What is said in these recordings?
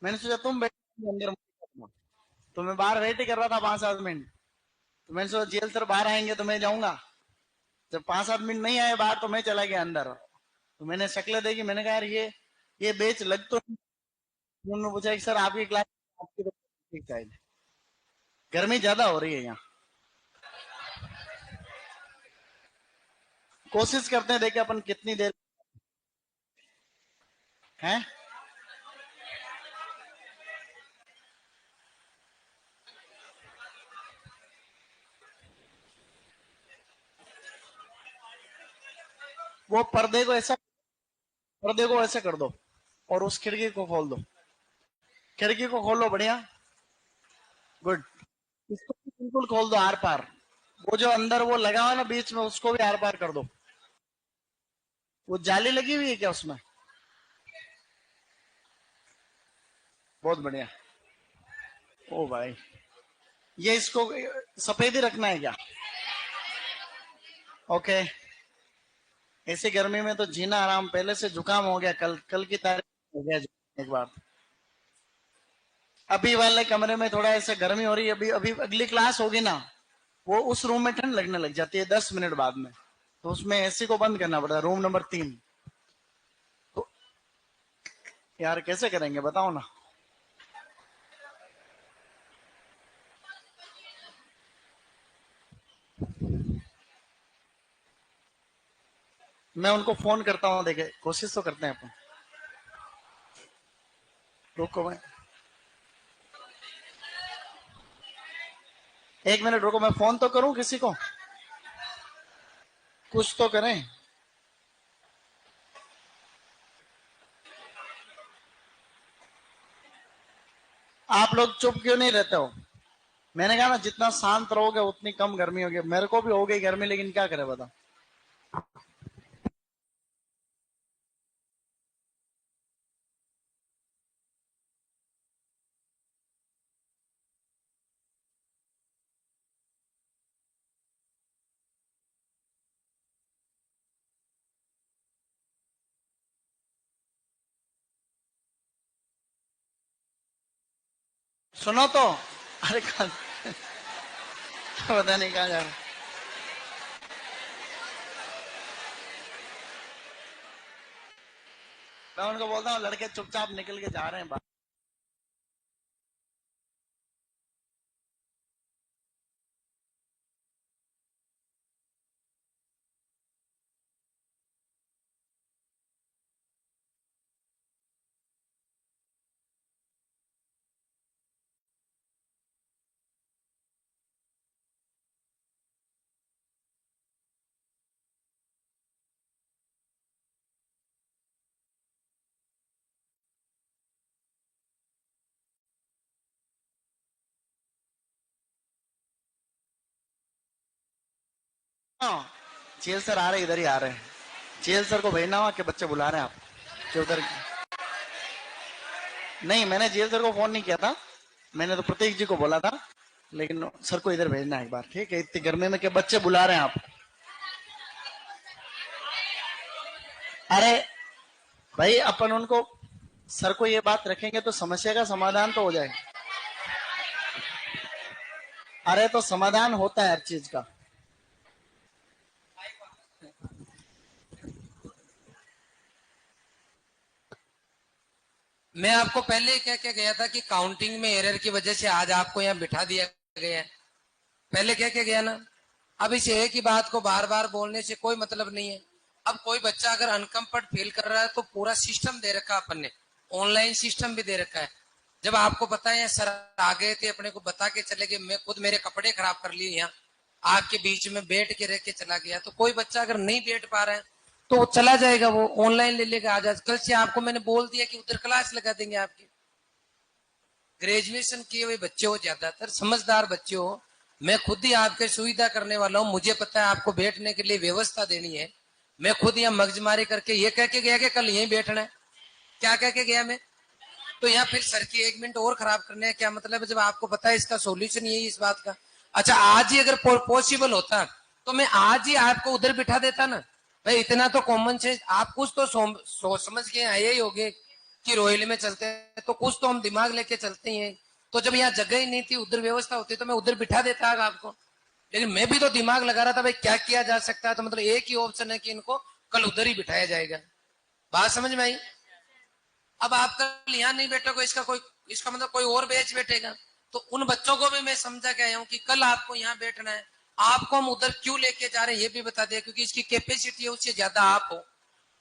मैंने सोचा तुम बैठे अंदर, तो मैं बाहर वेट ही कर रहा था 5-7 मिनट। तो मैंने सोचा जेल सर बाहर आएंगे तो मैं जाऊंगा। जब 5-7 मिनट नहीं आए बाहर तो मैं चला गया अंदर। तो मैंने शक्ल देखी, मैंने कहा यार ये बेच लग तो नहीं। उन्होंने पूछा कि सर आपकी क्लास, आपकी तो ठीक शायद, गर्मी ज्यादा हो रही है यहाँ। कोशिश करते हैं देखे अपन कितनी देर है। वो पर्दे को ऐसे कर दो और उस खिड़की को खोल दो। खिड़की को खोलो, बढ़िया, गुड। इसको भी बिल्कुल खोल दो आर पार। वो जो अंदर वो लगा हुआ है ना बीच में, उसको भी आर पार कर दो। वो जाली लगी हुई है क्या उसमें? बहुत बढ़िया। ओ भाई, ये इसको सफेद ही रखना है क्या? ओके। ऐसी गर्मी में तो जीना आराम, पहले से जुकाम हो गया, कल कल की तारीख हो गया एक बार। अभी वाले कमरे में थोड़ा ऐसे गर्मी हो रही है, अभी अभी अगली क्लास होगी ना, वो उस रूम में ठंड लगने लग जाती है 10 मिनट बाद में। तो उसमें एसी को बंद करना पड़ता है, रूम नंबर 3। तो यार कैसे करेंगे बताओ ना। मैं उनको फोन करता हूँ, देखे कोशिश तो करते हैं अपन। रुको, मैं 1 मिनट रुको, मैं फोन तो करूं किसी को, कुछ तो करें। आप लोग चुप क्यों नहीं रहते हो? मैंने कहा ना जितना शांत रहोगे उतनी कम गर्मी होगी। मेरे को भी हो गई गर्मी, लेकिन क्या करे बताओ। सुनो तो, अरे पता नहीं कहा जा रहा। मैं उनको बोलता हूँ लड़के चुपचाप निकल के जा रहे हैं बाहर। हाँ, जेल सर आ रहे, इधर ही आ रहे हैं। जेल सर को भेजना हुआ कि बच्चे बुला रहे हैं आप, कि उधर। नहीं, मैंने जेल सर को फोन नहीं किया था, मैंने तो प्रतीक जी को बोला था। लेकिन सर को इधर भेजना है एक बार, ठीक है? इतनी गर्मी में के बच्चे बुला रहे हैं आप। अरे भाई, अपन उनको, सर को ये बात रखेंगे तो समस्या का समाधान तो हो जाएगा। अरे तो समाधान होता है हर चीज का। मैं आपको पहले क्या क्या गया था कि काउंटिंग में एरर की वजह से आज आपको यहाँ बिठा दिया गया है। पहले क्या क्या गया ना। अब इस एक ही बात को बार बार बोलने से कोई मतलब नहीं है। अब कोई बच्चा अगर अनकंफर्ट फील कर रहा है तो पूरा सिस्टम दे रखा है अपन ने, ऑनलाइन सिस्टम भी दे रखा है। जब आपको पता है सर आ गए थे, अपने को बता के चले गए, मैं खुद मेरे कपड़े खराब कर लिए यहाँ आपके बीच में बैठ के रह के चला गया। तो कोई बच्चा अगर नहीं बैठ पा रहा है तो वो चला जाएगा, वो ऑनलाइन ले लेगा। आज कल से आपको मैंने बोल दिया कि उधर क्लास लगा देंगे आपकी। ग्रेजुएशन किए हुए बच्चे हो, ज्यादातर समझदार बच्चे हो। मैं खुद ही आपके सुविधा करने वाला हूँ। मुझे पता है आपको बैठने के लिए व्यवस्था देनी है। मैं खुद यहाँ मगजमारी करके ये कह के गया कि कल यहीं बैठना है। क्या कह के गया मैं? तो यहाँ फिर सर की 1 मिनट और खराब करने का क्या मतलब है, जब आपको पता है इसका सोल्यूशन यही इस बात का। अच्छा, आज ही अगर पॉसिबल होता तो मैं आज ही आपको उधर बिठा देता ना। भाई इतना तो कॉमन सेंस आप कुछ तो सोच समझ के आए ही होगे कि रोहिल में चलते हैं। तो कुछ तो हम दिमाग लेके चलते ही हैं। तो जब यहाँ जगह ही नहीं थी, उधर व्यवस्था होती तो मैं उधर बिठा देता आपको, लेकिन मैं भी तो दिमाग लगा रहा था भाई क्या किया जा सकता है। तो मतलब एक ही ऑप्शन है कि इनको कल उधर ही बिठाया जाएगा। बात समझ में आई? अब आप कल यहाँ नहीं बैठोगे, इसका मतलब कोई और बैच बैठेगा। तो उन बच्चों को भी मैं समझा के आया हूँ कि कल आपको यहाँ बैठना है, आपको हम उधर क्यों लेके जा रहे हैं ये भी बता दें, क्योंकि इसकी कैपेसिटी है उससे ज्यादा आप हो।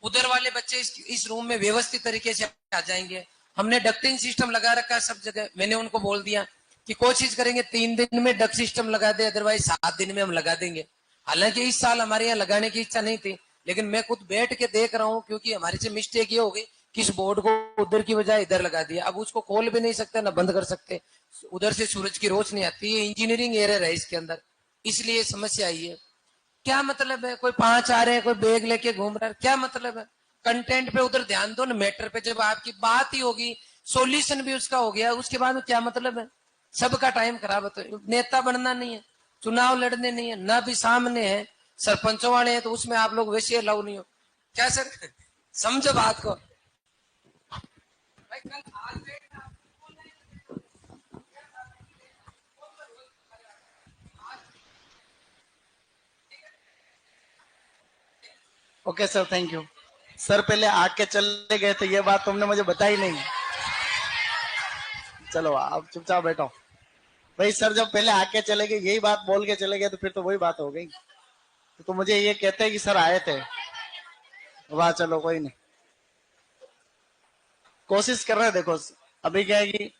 उधर वाले बच्चे इस रूम में व्यवस्थित तरीके से आ जाएंगे। हमने डक्टिंग सिस्टम लगा रखा है सब जगह। मैंने उनको बोल दिया कि कोशिश करेंगे 3 दिन में डक्ट सिस्टम लगा दे, अदरवाइज 7 दिन में हम लगा देंगे। हालांकि इस साल हमारे यहाँ लगाने की इच्छा नहीं थी, लेकिन मैं खुद बैठ के देख रहा हूँ, क्योंकि हमारे से मिस्टेक ये हो गई कि इस बोर्ड को उधर की बजाय इधर लगा दिया। अब उसको खोल भी नहीं सकते ना बंद कर सकते, उधर से सूरज की रोशनी आती है। इंजीनियरिंग एरर है इसके अंदर, इसलिए समस्या आई है। क्या मतलब है, कोई 5 आ रहे हैं, कोई बैग लेके घूम रहा है, क्या मतलब है? कंटेंट पे उधर ध्यान दो ना, मैटर पे। जब आपकी बात ही होगी, सॉल्यूशन भी उसका हो गया, उसके बाद में क्या मतलब है? सबका टाइम खराब है। तो नेता बनना नहीं है, चुनाव लड़ने नहीं है ना, भी सामने है सरपंचों वाले हैं तो उसमें आप लोग वैसे अलाउ नहीं हो क्या सर? समझो बात को भाई। कल आज okay sir, thank you sir. पहले आके चले गए थे, ये बात तुमने मुझे बताई नहीं। चलो आप चुपचाप बैठो। भाई सर जब पहले आके चले गए, यही बात बोल के चले गए, तो फिर तो वही बात हो गई। तो मुझे ये कहते हैं कि सर आए थे। वाह, चलो कोई नहीं, कोशिश कर रहे हैं। देखो अभी क्या है कि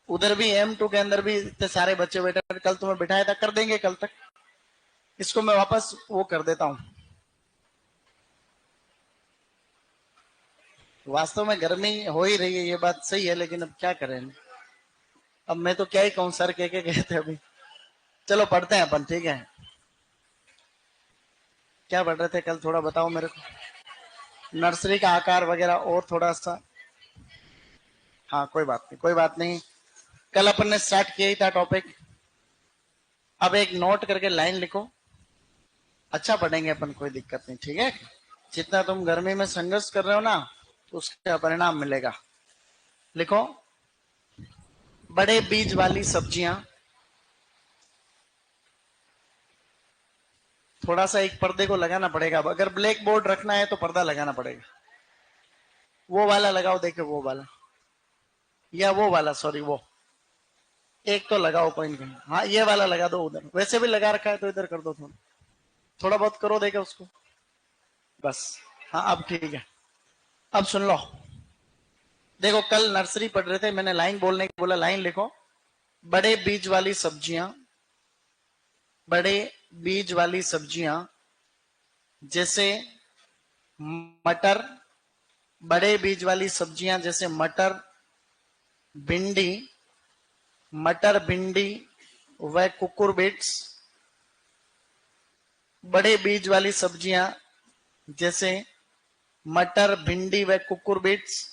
उधर भी M2 के अंदर भी इतने सारे बच्चे बैठे, कल तुम्हें बिठाया था, कर देंगे कल तक। इसको मैं वापस वो कर देता हूँ। वास्तव में गर्मी हो ही रही है, ये बात सही है, लेकिन अब क्या करें। अब मैं तो क्या ही कहूँ, सर कह के गए थे अभी। चलो पढ़ते हैं अपन, ठीक है। क्या पढ़ रहे थे कल, थोड़ा बताओ मेरे को। नर्सरी का आकार वगैरह और थोड़ा सा। हाँ कोई बात नहीं, कोई बात नहीं। कल अपन ने स्टार्ट किया ही था टॉपिक। अब एक नोट करके लाइन लिखो। अच्छा पढ़ेंगे अपन, कोई दिक्कत नहीं, ठीक है। जितना तुम गर्मी में संघर्ष कर रहे हो ना, तो उसका परिणाम मिलेगा। लिखो, बड़े बीज वाली सब्जियां। थोड़ा सा एक पर्दे को लगाना पड़ेगा। अगर ब्लैक बोर्ड रखना है तो पर्दा लगाना पड़ेगा। वो वाला लगाओ, देखो वो वाला, या वो वाला, सॉरी वो एक तो लगाओ, कोई नहीं। हाँ ये वाला लगा दो उधर, वैसे भी लगा रखा है तो इधर कर दो। थोड़ा थोड़ा बहुत करो, देखो उसको, बस। हाँ अब ठीक है। अब सुन लो, देखो कल नर्सरी पढ़ रहे थे, मैंने लाइन बोलने की बोला, लाइन लिखो। बड़े बीज वाली सब्जियां, बड़े बीज वाली सब्जियां जैसे मटर, बड़े बीज वाली सब्जियां जैसे मटर, भिंडी, मटर भिंडी व कुकुरबिट्स। बड़े बीज वाली सब्जियां जैसे मटर, भिंडी व कुकुरबिट्स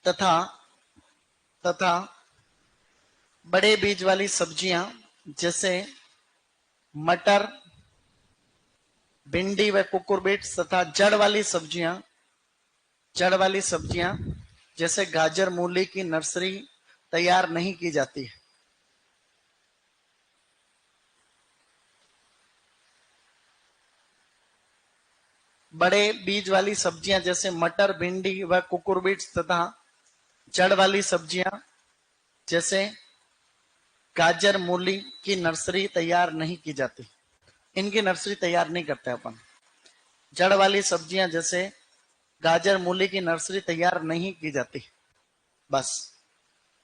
तथा तथा बड़े बीज वाली सब्जियां जैसे मटर, भिंडी व कुकुरबिट्स तथा जड़ वाली सब्जियां जैसे गाजर, मूली की नर्सरी तैयार नहीं की जाती है। बड़े बीज वाली सब्जियां जैसे मटर, भिंडी व कुकुरबिट्स तथा जड़ वाली सब्जियां जैसे गाजर, मूली की नर्सरी तैयार नहीं की जाती। इनकी नर्सरी तैयार नहीं करते अपन। जड़ वाली सब्जियां जैसे गाजर, मूली की नर्सरी तैयार नहीं की जाती। बस।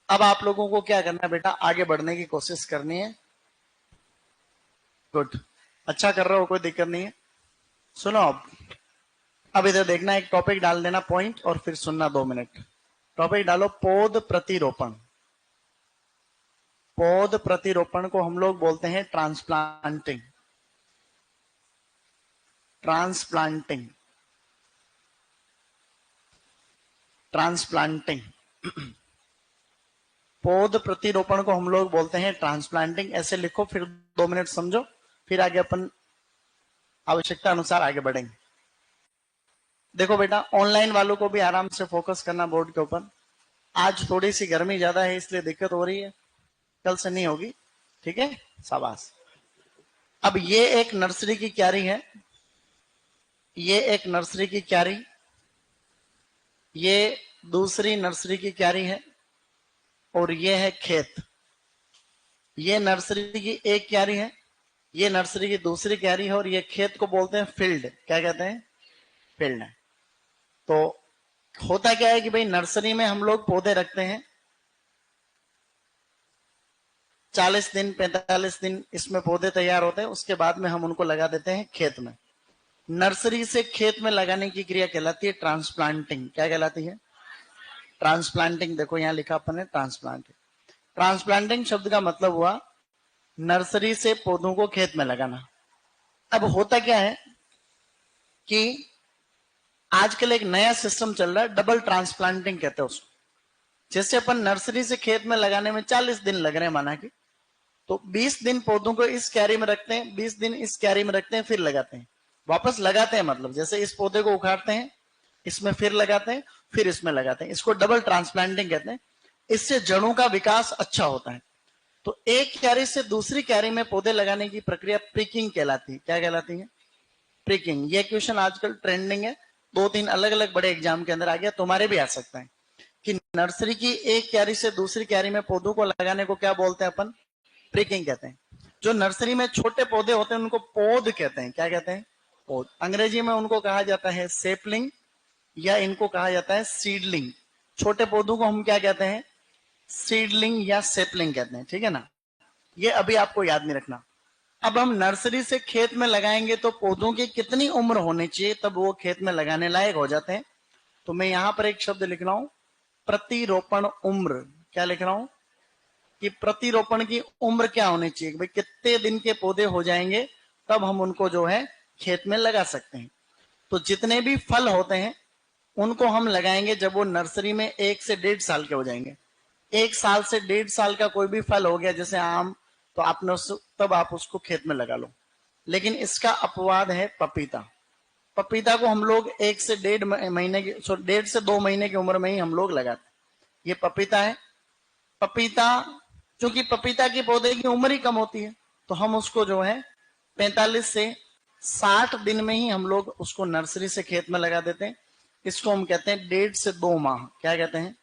अब आप लोगों को क्या करना है बेटा, आगे बढ़ने की कोशिश करनी है। गुड, अच्छा कर रहे हो, कोई दिक्कत नहीं है। सुनो अब इधर देखना, एक टॉपिक डाल देना पॉइंट, और फिर सुनना 2 मिनट। टॉपिक डालो, पौध प्रतिरोपण। पौध प्रतिरोपण को हम लोग बोलते हैं ट्रांसप्लांटिंग। Transplanting, transplanting. पौध प्रतिरोपण को हम लोग बोलते हैं ट्रांसप्लांटिंग। ऐसे लिखो, फिर 2 मिनट समझो, फिर आगे अपन आवश्यकता अनुसार आगे बढ़ेंगे। देखो बेटा, ऑनलाइन वालों को भी आराम से फोकस करना बोर्ड के ऊपर। आज थोड़ी सी गर्मी ज्यादा है इसलिए दिक्कत हो रही है, कल से नहीं होगी, ठीक है, शाबाश। अब ये एक नर्सरी की क्यारी है, ये एक नर्सरी की क्यारी, ये दूसरी नर्सरी की क्यारी है, और ये है खेत। ये नर्सरी की एक क्यारी है, ये नर्सरी की दूसरी क्यारी है, और ये खेत को बोलते हैं फील्ड। क्या कहते हैं? फील्ड है। तो होता क्या है कि भाई नर्सरी में हम लोग पौधे रखते हैं, 40 दिन 45 दिन इसमें पौधे तैयार होते हैं, उसके बाद में हम उनको लगा देते हैं खेत में। नर्सरी से खेत में लगाने की क्रिया कहलाती है ट्रांसप्लांटिंग। क्या कहलाती है? ट्रांसप्लांटिंग। देखो यहां लिखा अपन ने ट्रांसप्लांटिंग। ट्रांसप्लांटिंग शब्द का मतलब हुआ नर्सरी से पौधों को खेत में लगाना। अब होता क्या है कि आजकल एक नया सिस्टम चल रहा है, डबल ट्रांसप्लांटिंग कहते हैं उसको। जैसे अपन नर्सरी से खेत में लगाने में 40 दिन लग रहे हैं माना कि, तो 20 दिन पौधों को इस क्यारी में रखते हैं, 20 दिन इस क्यारी में रखते हैं, फिर लगाते हैं, वापस लगाते हैं। मतलब जैसे इस पौधे को उखाड़ते हैं, इसमें फिर लगाते हैं, फिर इसमें लगाते हैं, इसको डबल ट्रांसप्लांटिंग कहते हैं। इससे जड़ों का विकास अच्छा होता है। तो एक क्यारी से दूसरी क्यारी में पौधे लगाने की प्रक्रिया प्रिकिंग कहलाती है। क्या कहलाती है? प्रिकिंग। ये क्वेश्चन आजकल ट्रेंडिंग है, 2-3 अलग अलग बड़े एग्जाम के अंदर आ गया, तुम्हारे भी आ सकता है कि नर्सरी की एक क्यारी से दूसरी क्यारी में पौधों को लगाने को क्या बोलते हैं अपन? प्रिकिंग कहते हैं। जो नर्सरी में छोटे पौधे होते हैं उनको पौध कहते हैं। क्या कहते हैं? पौध। अंग्रेजी में उनको कहा जाता है सेपलिंग, या इनको कहा जाता है सीडलिंग। छोटे पौधों को हम क्या कहते हैं? सीडलिंग या सेपलिंग कहते हैं, ठीक है ना। ये अभी आपको याद नहीं रखना। अब हम नर्सरी से खेत में लगाएंगे तो पौधों की कितनी उम्र होनी चाहिए तब वो खेत में लगाने लायक हो जाते हैं? तो मैं यहां पर एक शब्द लिख रहा हूं, प्रतिरोपण उम्र। क्या लिख रहा हूं? कि प्रतिरोपण की उम्र क्या होनी चाहिए, भाई कितने दिन के पौधे हो जाएंगे तब हम उनको जो है खेत में लगा सकते हैं। तो जितने भी फल होते हैं उनको हम लगाएंगे जब वो नर्सरी में 1 से 1.5 साल के हो जाएंगे। 1 साल से 1.5 साल का कोई भी फल हो गया जैसे आम, तो आपने तब आप उसको खेत में लगा लो। लेकिन इसका अपवाद है पपीता। पपीता को हम लोग 1 से 1.5 से 2 महीने की उम्र में ही हम लोग लगाते हैं। ये पपीता है। पपीता, क्योंकि पपीता के पौधे की उम्र ही कम होती है, तो हम उसको जो है 45 से 60 दिन में ही हम लोग उसको नर्सरी से खेत में लगा देते हैं। इसको हम कहते हैं 1.5 से 2 माह। क्या कहते हैं?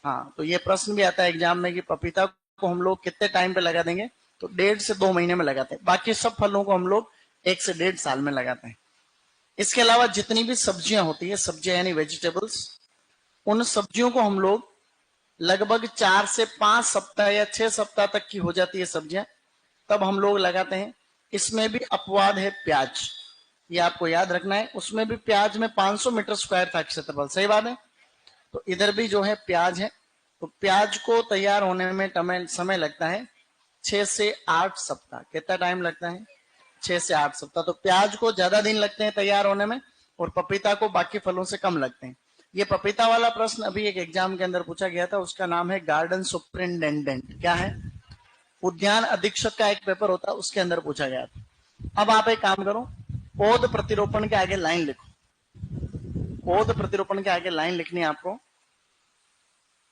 हाँ, तो ये प्रश्न भी आता है एग्जाम में कि पपीता को हम लोग कितने टाइम पे लगा देंगे, तो 1.5 से 2 महीने में लगाते हैं। बाकी सब फलों को हम लोग 1 से 1.5 साल में लगाते हैं। इसके अलावा जितनी भी सब्जियां होती है, सब्जियां यानी वेजिटेबल्स, उन सब्जियों को हम लोग लगभग 4 से 5 सप्ताह या 6 सप्ताह तक की हो जाती है सब्जियां, तब हम लोग लगाते हैं। इसमें भी अपवाद है प्याज, ये आपको याद रखना है। उसमें भी प्याज में 500 मीटर स्क्वायर था क्षेत्रफल, सही बात है। तो इधर भी जो है प्याज है। तो प्याज को तैयार होने में समय लगता है 6 से 8 सप्ताह। कितना टाइम लगता है? 6 से 8 सप्ताह। तो प्याज को ज्यादा दिन लगते हैं तैयार होने में, और पपीता को बाकी फलों से कम लगते हैं। ये पपीता वाला प्रश्न अभी एक एग्जाम के अंदर पूछा गया था, उसका नाम है गार्डन सुपरिंटेंडेंट। क्या है? उद्यान अधीक्षक का एक पेपर होता है, उसके अंदर पूछा गया था। अब आप एक काम करो, पौध प्रतिरोपण के आगे लाइन लिखो। पौध प्रतिरोपण के आगे लाइन लिखनी है आपको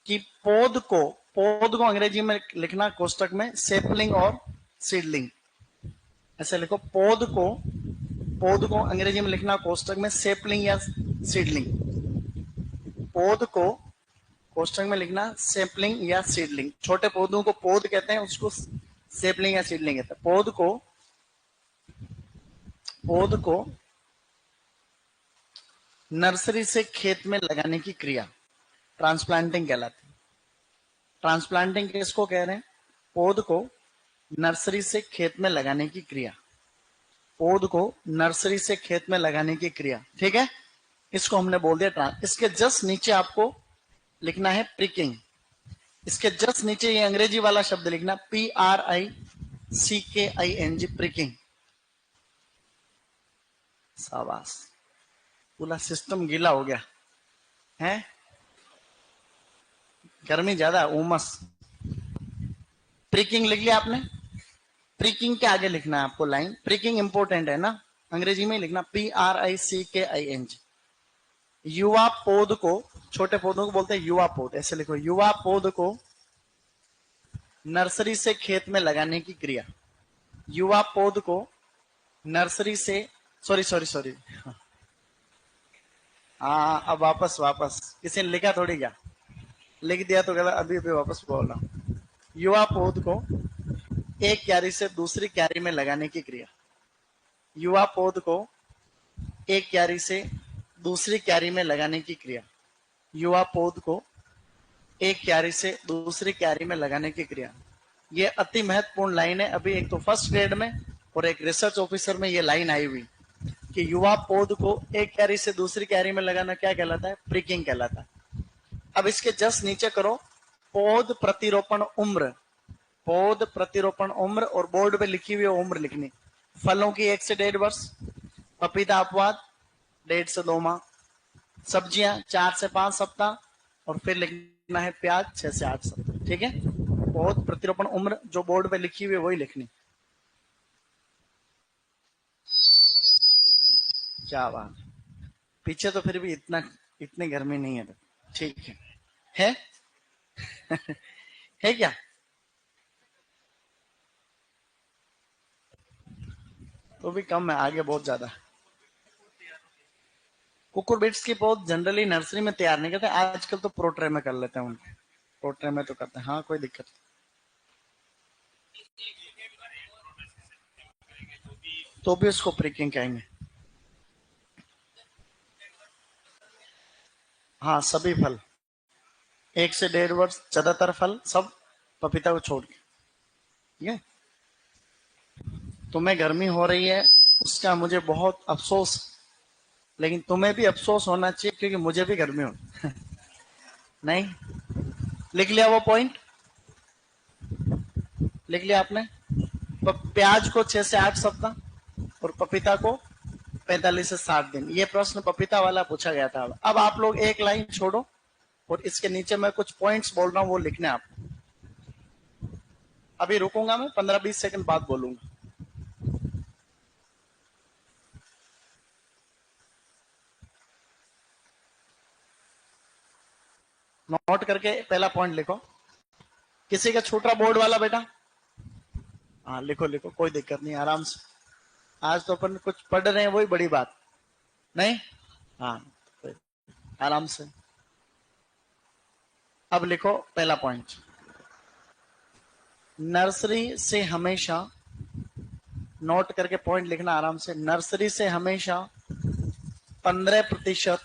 कि पौध को अंग्रेजी में लिखना कोष्टक में सेपलिंग और सीडलिंग। ऐसे लिखो, पौध को अंग्रेजी में लिखना कोष्टक में सेपलिंग या सीडलिंग। पौध को कोष्टक में लिखना सेपलिंग या सीडलिंग। छोटे पौधों को पौध कहते हैं, उसको सेपलिंग या सीडलिंग कहते हैं। पौध को नर्सरी से खेत में लगाने की क्रिया ट्रांसप्लांटिंग कहलाती है। ट्रांसप्लांटिंग किसको कह रहे हैं? पौध को नर्सरी से खेत में लगाने की क्रिया। पौध को नर्सरी से खेत में लगाने की क्रिया, ठीक है। इसको हमने बोल दिया। इसके जस्ट नीचे आपको लिखना है प्रिकिंग। इसके जस्ट नीचे ये अंग्रेजी वाला शब्द लिखना, PRICKING, प्रिकिंग। शाबाश, पूरा सिस्टम गीला हो गया है, गर्मी ज्यादा, उमस। प्रिकिंग लिख लिया आपने। प्रिकिंग के आगे लिखना है आपको लाइन। प्रिकिंग इंपोर्टेंट है ना, अंग्रेजी में लिखना PRICKING। युवा पौध को, छोटे पौधों को बोलते हैं युवा पौध, ऐसे लिखो, युवा पौध को नर्सरी से खेत में लगाने की क्रिया। युवा पौध को नर्सरी से, सॉरी, हाँ अब वापस किसी ने लिखा थोड़ी, क्या लिख दिया तो गलत, अभी वापस बोल रहा हूं। युवा पौध को एक क्यारी से दूसरी क्यारी में लगाने की क्रिया। युवा पौध को एक क्यारी से दूसरी क्यारी में लगाने की क्रिया। युवा पौध को एक क्यारी से दूसरी क्यारी में लगाने की क्रिया। ये अति महत्वपूर्ण लाइन है। अभी एक तो फर्स्ट ग्रेड में और एक रिसर्च ऑफिसर में ये लाइन आई हुई कि युवा पौध को एक क्यारी से दूसरी क्यारी में लगाना क्या कहलाता है? प्रिकिंग कहलाता है। अब इसके जस्ट नीचे करो पौध प्रतिरोपण उम्र, पौध प्रतिरोपण उम्र, और बोर्ड पे लिखी हुई उम्र लिखनी। फलों की 1 से 1.5 वर्ष, पपीता अपवाद 1.5 से 2 माह, सब्जियां 4 से 5 सप्ताह, और फिर लिखना है प्याज 6 से 8 सप्ताह। ठीक है, पौध प्रतिरोपण उम्र जो बोर्ड पे लिखी हुई है वही लिखनी। क्या बात, पीछे तो फिर भी इतनी गर्मी नहीं है। ठीक है है क्या? तो भी कम है, आगे बहुत ज्यादा। कुकुरबिट्स की पौध जनरली नर्सरी में तैयार नहीं करते, आजकल तो प्रोट्रे में कर लेते हैं उनके, प्रोट्रे में तो करते हैं। हाँ कोई दिक्कत नहीं, तो भी उसको प्रिकिंग कहेंगे। हाँ सभी फल 1 से 1.5 वर्ष, ज्यादातर फल सब पपीता को छोड़ के। ठीक है, तुम्हें गर्मी हो रही है उसका मुझे बहुत अफसोस, लेकिन तुम्हें भी अफसोस होना चाहिए क्योंकि मुझे भी गर्मी हो नहीं, लिख लिया वो पॉइंट? लिख लिया आपने? प्याज को 6 से 8 सप्ताह और पपीता को 45 से 60 दिन। ये प्रश्न पपीता वाला पूछा गया था। अब आप लोग एक लाइन छोड़ो और इसके नीचे मैं कुछ पॉइंट्स बोल रहा हूं वो लिखने आपको। अभी रुकूंगा मैं, 15-20 सेकंड बाद बोलूंगा। नोट करके पहला पॉइंट लिखो। किसी का छूट रहा बोर्ड वाला बेटा? हाँ लिखो लिखो, कोई दिक्कत नहीं, आराम से। आज तो अपन कुछ पढ़ रहे हैं वही बड़ी बात नहीं। हाँ आराम से। अब लिखो पहला पॉइंट, नर्सरी से हमेशा, नोट करके पॉइंट लिखना आराम से, नर्सरी से हमेशा 15%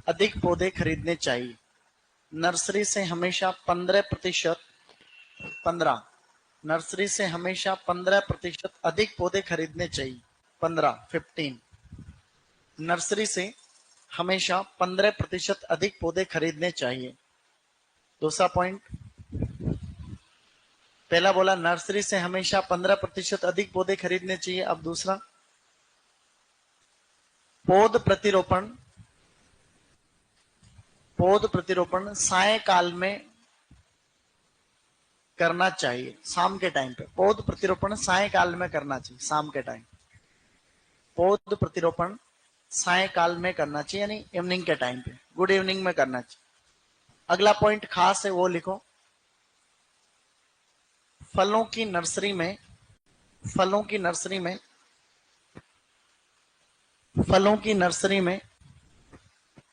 अधिक पौधे खरीदने चाहिए। नर्सरी से हमेशा 15%, 15, नर्सरी से हमेशा 15% अधिक पौधे खरीदने चाहिए। 15 नर्सरी से हमेशा 15% अधिक पौधे खरीदने चाहिए। दूसरा पॉइंट, पहला बोला नर्सरी से हमेशा 15% अधिक पौधे खरीदने चाहिए। अब दूसरा, पौध प्रतिरोपण सायकाल में करना चाहिए, शाम के टाइम पे। पौध प्रतिरोपण सायकाल में करना चाहिए, शाम के टाइम। पौध प्रतिरोपण सायकाल में करना चाहिए, यानी इवनिंग के टाइम पे, गुड इवनिंग में करना चाहिए। अगला पॉइंट खास है वो लिखो, फलों की नर्सरी में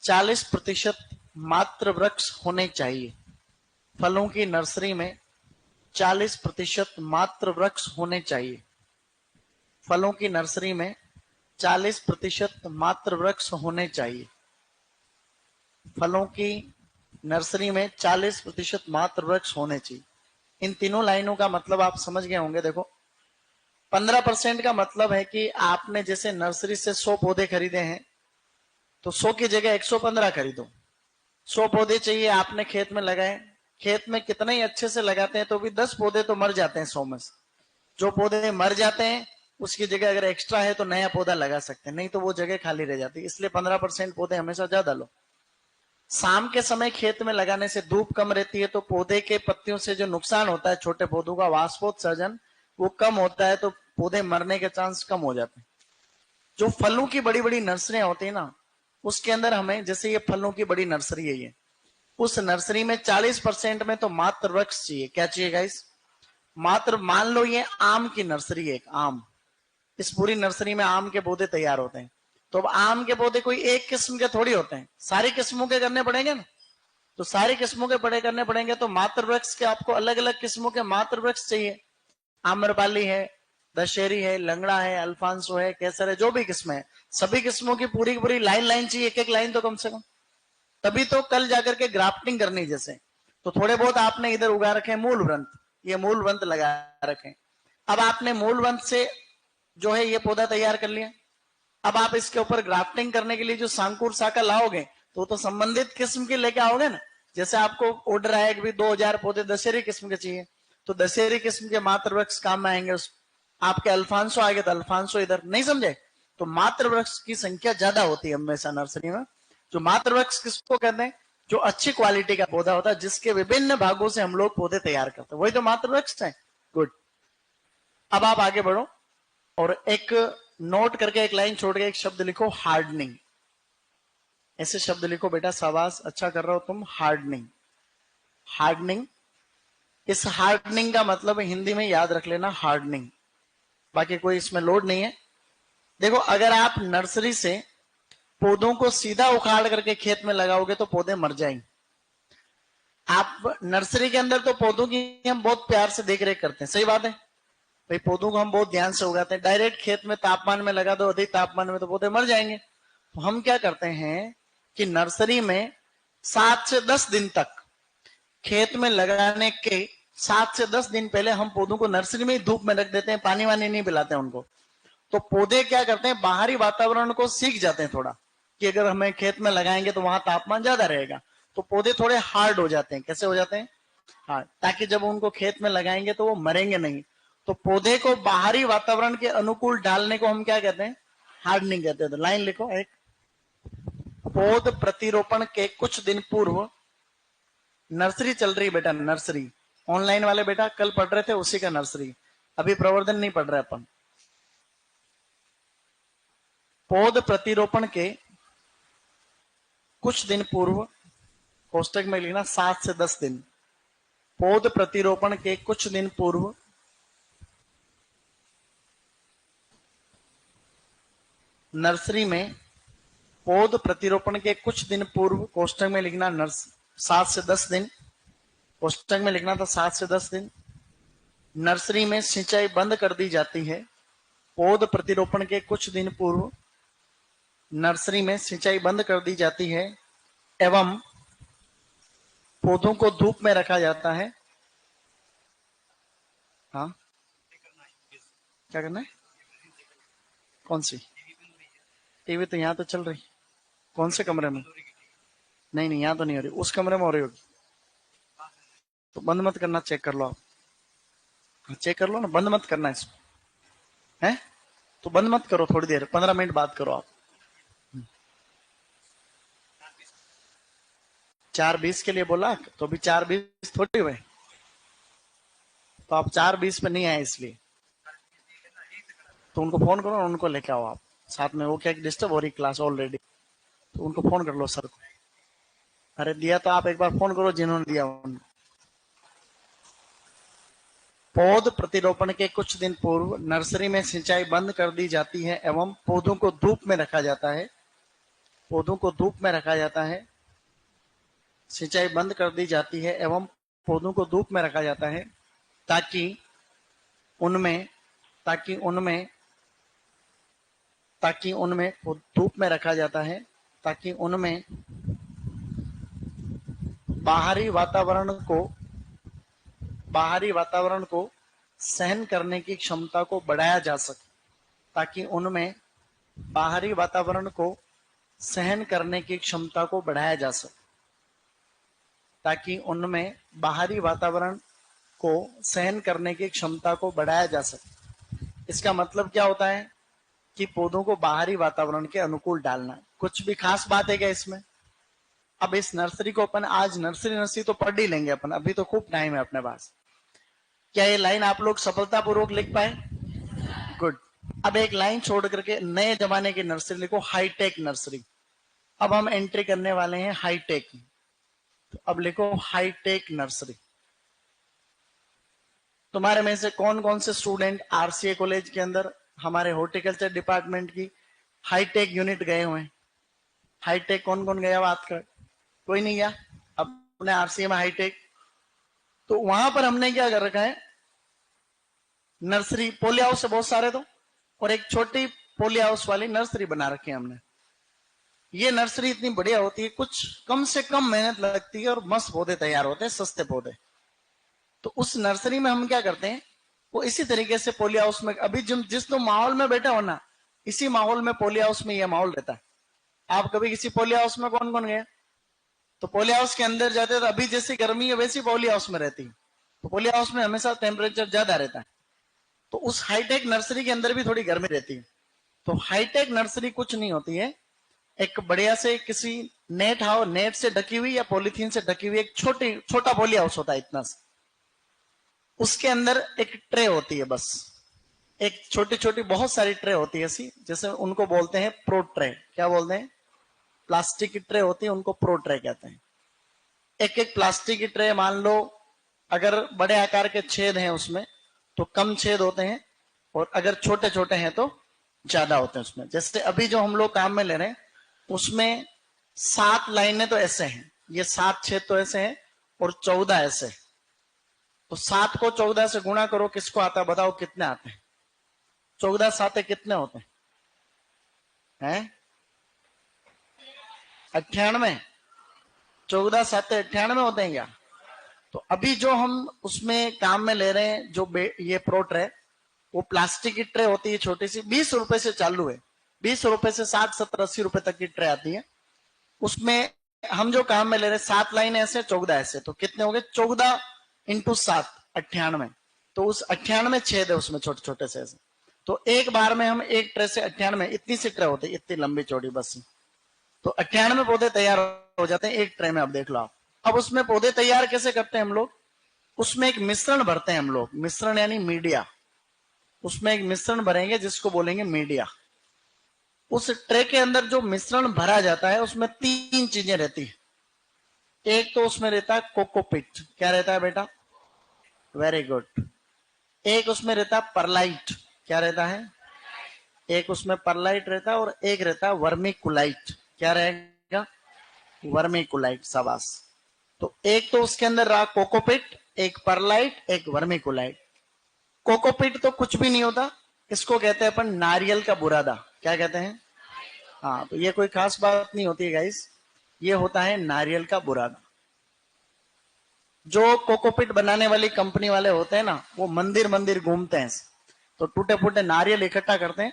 40% मात्र वृक्ष होने चाहिए। फलों की नर्सरी में 40% मात्र वृक्ष होने चाहिए। फलों की नर्सरी में 40% मात्र वृक्ष होने चाहिए। फलों की नर्सरी में 40% मात्र वृक्ष होने चाहिए। इन तीनों लाइनों का मतलब आप समझ गए होंगे। देखो 15% का मतलब है कि आपने जैसे नर्सरी से 100 पौधे खरीदे हैं तो 100 की जगह 115 खरीदो। 100 पौधे चाहिए, आपने खेत में लगाए, खेत में कितने ही अच्छे से लगाते हैं तो भी 10 पौधे तो मर जाते हैं 100 में से। जो पौधे मर जाते हैं उसकी जगह अगर एक्स्ट्रा है तो नया पौधा लगा सकते हैं, नहीं तो वो जगह खाली रह जाती है। इसलिए 15% पौधे हमेशा ज्यादा लो। शाम के समय खेत में लगाने से धूप कम रहती है तो पौधे के पत्तियों से जो नुकसान होता है, छोटे पौधों का वाष्पोत्सर्जन वो कम होता है, तो पौधे मरने के चांस कम हो जाते हैं। जो फलों की बड़ी बड़ी नर्सरियां होती है ना, उसके अंदर हमें, जैसे ये फलों की बड़ी नर्सरी है ये, उस नर्सरी में 40% में तो मात्र वृक्ष चाहिए। क्या चाहिए गाइस? मात्र। मान लो ये आम की नर्सरी है, एक आम, इस पूरी नर्सरी में आम के पौधे तैयार होते हैं। तो अब आम के पौधे कोई एक किस्म के थोड़ी होते हैं, सारी किस्मों के करने पड़ेंगे ना। तो सारी किस्मों के बड़े करने पड़ेंगे, तो मात्र वृक्ष के आपको अलग अलग किस्मों के मात्र वृक्ष चाहिए। आम्रपाली है, दशहरी है, लंगड़ा है, अल्फांसो है, केसर है, जो भी किस्म है, सभी किस्मों की पूरी की पूरी लाइन लाइन चाहिए, एक एक लाइन तो कम से कम। तभी तो कल जाकर के ग्राफ्टिंग करनी। जैसे तो थोड़े बहुत आपने इधर उगा रखे मूल वृंत, ये मूल वृंत लगा रखे। अब आपने मूल वृंत से जो है ये पौधा तैयार कर लिया। अब आप इसके ऊपर ग्राफ्टिंग करने के लिए जो सांकुर शाखा लाओगे तो संबंधित किस्म की लेके आओगे ना। जैसे आपको ऑर्डर आया कि 2000 पौधे दशहरी किस्म के चाहिए, तो दशहरी किस्म के मात्र वृक्ष काम में आएंगे। आपके अल्फांसो आएंगे तो अल्फांसो इधर, नहीं समझे? तो मात्र वृक्ष की संख्या ज्यादा होती है हमेशा नर्सरी में। जो मात्र वृक्ष किसको कहते हैं? जो अच्छी क्वालिटी का पौधा होता है, जिसके विभिन्न भागों से हम लोग पौधे तैयार करते हैं, वही तो मात्र वृक्ष है। गुड। अब आप आगे बढ़ो और एक नोट करके एक लाइन छोड़ के एक शब्द लिखो, हार्डनिंग। ऐसे शब्द लिखो बेटा, शाबाश, अच्छा कर रहे हो तुम। Hardening, hardening. इस हार्डनिंग का मतलब हिंदी में याद रख लेना, हार्डनिंग। बाकी कोई इसमें लोड नहीं है। देखो, अगर आप नर्सरी से पौधों को सीधा उखाड़ करके खेत में लगाओगे तो पौधे मर जाएंगे। आप नर्सरी के अंदर तो पौधों की हम बहुत प्यार से देख रेख करते हैं, सही बात है भाई, पौधों को हम बहुत ध्यान से उगाते हैं। डायरेक्ट खेत में तापमान में लगा दो, अधिक तापमान में, तो पौधे मर जाएंगे। तो हम क्या करते हैं कि नर्सरी में 7 से 10 दिन तक, खेत में लगाने के 7 से 10 दिन पहले हम पौधों को नर्सरी में ही धूप में रख देते हैं, पानी वानी नहीं पिलाते हैं उनको। तो पौधे क्या करते हैं, बाहरी वातावरण को सीख जाते हैं थोड़ा, कि अगर हमें खेत में लगाएंगे तो वहां तापमान ज्यादा रहेगा। तो पौधे थोड़े हार्ड हो जाते हैं। कैसे हो जाते हैं? हार्ड, ताकि जब उनको खेत में लगाएंगे तो वो मरेंगे नहीं। तो पौधे को बाहरी वातावरण के अनुकूल डालने को हम क्या कहते हैं? हार्डनिंग कहते हैं। तो लाइन लिखो एक, पौध प्रतिरोपण के कुछ दिन पूर्व, नर्सरी चल रही बेटा, नर्सरी। ऑनलाइन वाले बेटा कल पढ़ रहे थे उसी का नर्सरी, अभी प्रवर्धन नहीं पढ़ रहे अपन। पौध प्रतिरोपण के कुछ दिन पूर्व, कोष्टक में लिखना 7 से 10 दिन। पौध प्रतिरोपण के कुछ दिन पूर्व नर्सरी में, पौध प्रतिरोपण के कुछ दिन पूर्व, कोष्टक में लिखना 7 से 10 दिन, कोष्टक में लिखना था 7 से 10 दिन, नर्सरी में सिंचाई बंद कर दी जाती है। पौध प्रतिरोपण के कुछ दिन पूर्व नर्सरी में सिंचाई बंद कर दी जाती है एवं पौधों को धूप में रखा जाता है। हाँ, क्या करना है? कौन सी टीवी? तो यहाँ तो चल रही। कौन से कमरे में? नहीं नहीं, यहाँ तो नहीं हो रही, उस कमरे में हो रही होगी। तो बंद मत करना, चेक कर लो आप, चेक कर लो ना, बंद मत करना इसको, है? तो बंद मत करो, थोड़ी देर 15 मिनट बात करो आप। 4:20 के लिए बोला, तो अभी 4:20 थोड़ी हुए, तो आप 4:20 पे नहीं आए इसलिए। तो उनको फोन करो, उनको लेके आओ आप साथ में। वो क्या डिस्टर्ब हो रही क्लास ऑलरेडी, तो उनको फोन कर लो सर को। अरे दिया तो आप एक बार फोन करो जिन्होंने दिया उनको। पौध प्रतिरोपण के कुछ दिन पूर्व नर्सरी में सिंचाई बंद कर दी जाती है एवं पौधों को धूप में रखा जाता है। पौधों को धूप में रखा जाता है, सिंचाई बंद कर दी जाती है एवं पौधों को धूप में रखा जाता है ताकि उनमें ताकि उनमें ताकि उनमें धूप में रखा जाता है ताकि उनमें बाहरी वातावरण को सहन करने की क्षमता को बढ़ाया जा सके। ताकि उनमें बाहरी वातावरण को सहन करने की क्षमता को बढ़ाया जा सके। ताकि उनमें बाहरी वातावरण को सहन करने की क्षमता को बढ़ाया जा सके। इसका मतलब क्या होता है कि पौधों को बाहरी वातावरण के अनुकूल डालना। कुछ भी खास बात है क्या इसमें? अब इस नर्सरी को अपन आज नर्सरी तो पढ़ ही लेंगे अपन, अभी तो खूब टाइम है अपने पास। क्या ये लाइन आप लोग सफलतापूर्वक लिख पाए? गुड। अब एक लाइन छोड़ करके नए जमाने की नर्सरी लिखो, हाईटेक नर्सरी। अब हम एंट्री करने वाले हैं हाईटेक। तो अब लिखो हाईटेक नर्सरी। तुम्हारे में से कौन कौन से स्टूडेंट आरसीए कॉलेज के अंदर हमारे हॉर्टिकल्चर डिपार्टमेंट की हाईटेक यूनिट गए हुए हैं? हाईटेक कौन कौन गया बात कर? कोई नहीं गया अपने आरसीए में हाईटेक। तो वहां पर हमने क्या कर रखा है, नर्सरी, पोली हाउस से बहुत सारे, तो और एक छोटी पोली हाउस वाली नर्सरी बना रखी है हमने। ये नर्सरी इतनी बढ़िया होती है, कुछ कम से कम मेहनत लगती है और मस्त पौधे तैयार होते हैं, सस्ते पौधे। तो उस नर्सरी में हम क्या करते हैं, वो इसी तरीके से पोली हाउस में, अभी जिस तो माहौल में बैठे हो ना, इसी माहौल में पोली हाउस में यह माहौल रहता है। आप कभी किसी पोली हाउस में कौन कौन गए? तो पोली हाउस के अंदर जाते तो अभी जैसी गर्मी है वैसी पोली हाउस में रहती है। तो पोली हाउस में हमेशा टेम्परेचर ज्यादा रहता है। तो उस हाईटेक नर्सरी के अंदर भी थोड़ी गर्मी रहती है। तो हाईटेक नर्सरी कुछ नहीं होती है, एक बढ़िया से किसी नेट से ढकी हुई या पॉलीथीन से ढकी हुई एक छोटा पोली हाउस होता है इतना सा। उसके अंदर एक ट्रे होती है, बस एक छोटी छोटी बहुत सारी ट्रे होती है ऐसी, जैसे उनको बोलते हैं प्रो ट्रे। क्या बोलते हैं? प्लास्टिक की ट्रे होती है, उनको प्रो ट्रे कहते हैं। एक एक प्लास्टिक की ट्रे मान लो, अगर बड़े आकार के छेद हैं उसमें तो कम छेद होते हैं, और अगर छोटे छोटे हैं तो ज्यादा होते हैं उसमें। जैसे अभी जो हम लोग काम में ले रहे हैं उसमें 7 लाइनें तो ऐसे हैं, ये 7 छेद तो ऐसे हैं और 14 ऐसे। तो 7 को 14 से गुणा करो, किसको आता है बताओ कितने आते हैं? 14 साते कितने होते हैं? 98। 14 साते 98 होते हैं क्या? तो अभी जो हम उसमें काम में ले रहे हैं, जो ये प्रो ट्रे, वो प्लास्टिक की ट्रे होती है छोटी सी, 20 रुपए से चालू है, 20 रुपए से 60 70 80 रुपए तक की ट्रे आती है। उसमें हम जो काम में ले रहे हैं 7 लाइन ऐसे 14 ऐसे, तो कितने हो गए? 14 इंटू 7 98। तो उस 98 छेद है उसमें छोटे छोटे से ऐसे। तो एक बार में हम एक ट्रे से 98, इतनी सी ट्रे होती है, इतनी लंबी चौड़ी बस। तो 98 पौधे तैयार हो जाते हैं एक ट्रे में। अब देख लो आप, अब उसमें पौधे तैयार कैसे करते हैं हम लोग? उसमें एक मिश्रण भरते हैं हम लोग, मिश्रण यानी मीडिया। उसमें एक मिश्रण भरेंगे जिसको बोलेंगे मीडिया। उस ट्रे के अंदर जो मिश्रण भरा जाता है उसमें 3 चीजें रहती है। एक तो उसमें रहता है कोकोपिट। क्या रहता है बेटा? Very good. एक उसमें रहता है परलाइट। क्या रहता है? एक उसमें परलाइट रहता है, और एक रहता है वर्मिकुलाइट। क्या रहेगा? वर्मिकुलाइट। शाबाश। तो एक तो उसके अंदर रहा कोकोपिट, एक परलाइट, एक वर्मिकुलाइट। कोकोपिट तो कुछ भी नहीं होता, इसको कहते हैं अपन नारियल का बुरादा। क्या कहते हैं? हाँ, तो ये कोई खास बात नहीं होती है गाइस, ये होता है नारियल का बुरादा। जो कोकोपिट बनाने वाली कंपनी वाले होते हैं ना, वो मंदिर मंदिर घूमते हैं, तो टूटे फूटे नारियल इकट्ठा करते हैं,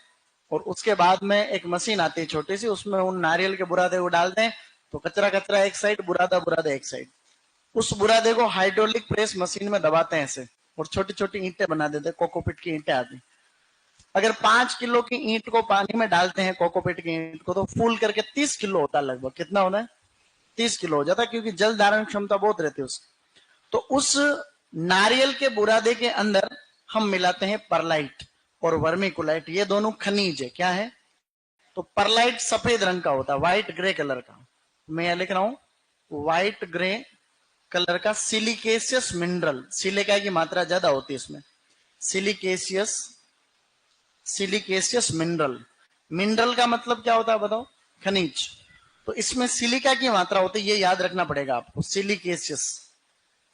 और उसके बाद में एक मशीन आती है छोटी सी, उसमें उन नारियल के बुरादे को डालते हैं, तो कचरा कचरा एक साइड, बुरादा बुरादा एक साइड। उस बुरादे को हाइड्रोलिक प्रेस मशीन में दबाते हैं ऐसे, और छोटी छोटी ईंटें बना देते हैं, कोकोपिट की ईंटें आती। अगर 5 किलो की ईंट को पानी में डालते हैं, कोकोपिट की ईंट को, तो फूल करके 30 किलो होता है लगभग। कितना होता है? 30 किलो हो जाता है, क्योंकि जल धारण क्षमता बहुत रहती है उसकी। तो उस नारियल के बुरादे के अंदर हम मिलाते हैं परलाइट और वर्मिकुलाइट। ये दोनों खनिज है। क्या है? तो परलाइट सफेद रंग का होता है, व्हाइट ग्रे कलर का। मैं यहां लिख रहा हूं व्हाइट ग्रे कलर का सिलिकेशियस मिनरल। सिलिका की मात्रा ज्यादा होती है इसमें। सिलिकेशियस, सिलिकेशियस मिनरल। मिनरल का मतलब क्या होता है बताओ? खनिज। तो इसमें सिलिका की मात्रा होती है, ये याद रखना पड़ेगा आपको। सिलिकेशियस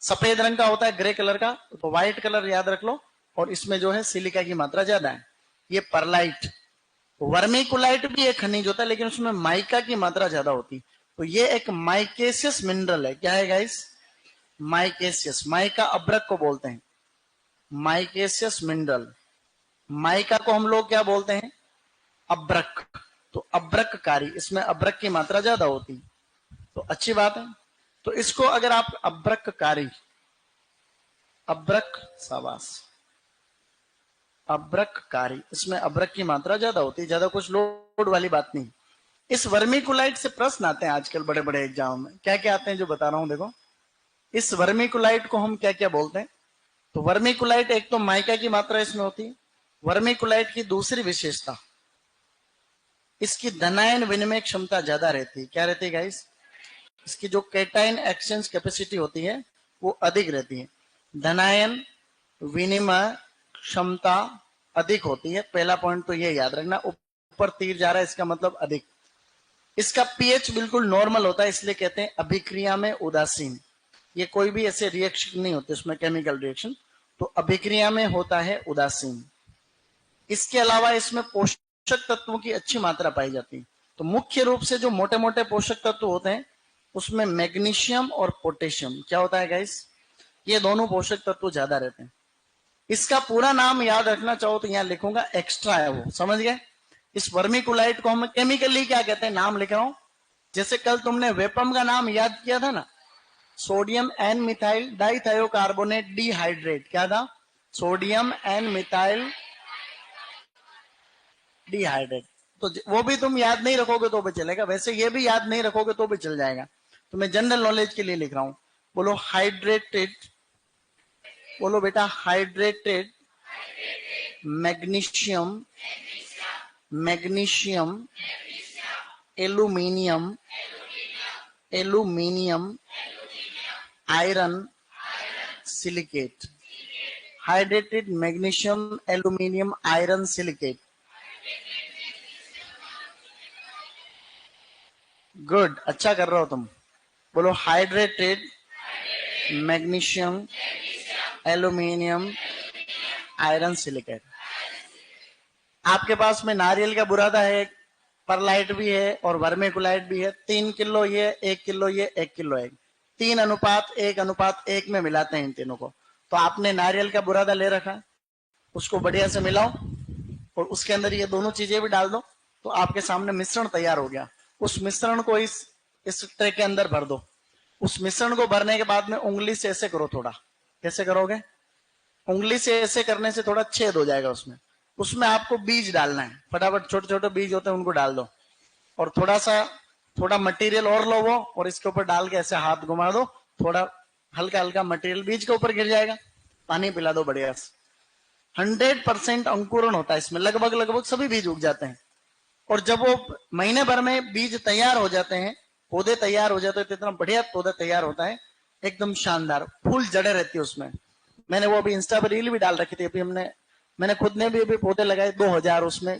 सफेद रंग का होता है, ग्रे कलर का, तो व्हाइट कलर याद रख लो। और इसमें जो है सिलिका की मात्रा ज्यादा है। ये परलाइट। वर्मिकुलाइट भी एक खनिज होता है, लेकिन उसमें माइका की मात्रा ज्यादा होती है। तो ये एक माइकेशियस मिनरल है। क्या है गाइस? माइकेशियस। माइका अब्रक को बोलते हैं, माइकेशियस मिनरल। माइका को हम लोग क्या बोलते हैं? अब्रक। तो अब्रककारी, इसमें अब्रक की मात्रा ज्यादा होती है, तो अच्छी बात है। तो इसको अगर आप अब्रककारी, अब्रक, शाबाश, अब्रककारी, इसमें अब्रक की मात्रा ज्यादा होती है, ज्यादा कुछ लोड वाली बात नहीं। इस वर्मिकुलाइट से प्रश्न आते हैं आजकल बड़े बड़े एग्जाम में। क्या क्या आते हैं जो बता रहा हूं, देखो। इस वर्मिकुलाइट को हम क्या क्या बोलते हैं? तो वर्मिकुलाइट, एक तो माइका की मात्रा इसमें होती है। वर्मिकुलाइट की दूसरी विशेषता, इसकी धनायन विनिमय क्षमता ज्यादा रहती है। क्या रहती है गाइस? इसकी जो कैटायन एक्सचेंज कैपेसिटी होती है वो अधिक रहती है। धनायन विनिमय क्षमता अधिक होती है। पहला पॉइंट तो ये याद रखना, ऊपर तीर जा रहा है इसका मतलब अधिक। इसका पीएच बिल्कुल नॉर्मल होता है, इसलिए कहते हैं अभिक्रिया में उदासीन। ये कोई भी ऐसे रिएक्शन नहीं होते उसमें, केमिकल रिएक्शन, तो अभिक्रिया में होता है उदासीन। इसके अलावा इसमें पोषक तत्वों की अच्छी मात्रा पाई जाती है। तो मुख्य रूप से जो मोटे मोटे पोषक तत्व होते हैं उसमें मैग्नीशियम और पोटेशियम, क्या होता है गाइस? ये दोनों पोषक तत्व ज्यादा रहते हैं। इसका पूरा नाम याद रखना चाहो तो यहां लिखूंगा, एक्स्ट्रा है वो, समझ गए? इस वर्मिकुलाइट को हम केमिकली क्या कहते हैं, नाम लिख रहा हूं। जैसे कल तुमने वेपम का नाम याद किया था ना, sodium N methyl dithiocarbonate dihydrate, क्या था? Sodium N methyl dihydrate. तो वो भी तुम याद नहीं रखोगे तो भी चलेगा, वैसे ये भी याद नहीं रखोगे तो भी चल जाएगा। तो मैं जनरल नॉलेज के लिए लिख रहा हूं। बोलो हाइड्रेटेड, बोलो बेटा hydrated magnesium, magnesium aluminium, aluminium iron silicate. Hydrated magnesium aluminium iron silicate. Good, अच्छा कर रहे हो तुम। बोलो hydrated magnesium aluminium iron silicate. आपके पास में नारियल का बुरादा है, परलाइट भी है और वर्मिकुलाइट भी है। 3 किलो ये, 1 किलो ये, 1 किलो है, 3:1:1 में मिलाते हैं इन तीनों को। तो आपने नारियल का बुरादा ले रखा, उसको बढ़िया से मिलाओ और उसके अंदर ये दोनों चीजें भी डाल दो, तो आपके सामने मिश्रण तैयार हो गया। उस मिश्रण को इस ट्रे के अंदर भर दो। उस मिश्रण को भरने के बाद में उंगली से ऐसे करो, थोड़ा कैसे करोगे? उंगली से ऐसे करने से थोड़ा छेद हो जाएगा उसमें। उसमें आपको बीज डालना है, फटाफट छोटे छोटे बीज होते हैं उनको डाल दो, और थोड़ा मटेरियल और लो वो, और इसके ऊपर डाल के ऐसे हाथ घुमा दो, थोड़ा हल्का हल्का मटेरियल बीज के ऊपर गिर जाएगा। पानी पिला दो बढ़िया से। 100% अंकुरण होता है इसमें, लगभग लगभग सभी बीज उग जाते हैं। और जब वो महीने भर में बीज तैयार हो जाते हैं, पौधे तैयार हो जाते हैं, तो इतना बढ़िया पौधा तैयार होता है, एकदम शानदार। फूल जड़े रहती है उसमें। मैंने वो अभी इंस्टा पर रील भी डाल रखी थी, अभी मैंने खुद ने भी अभी पौधे लगाए 2000 उसमें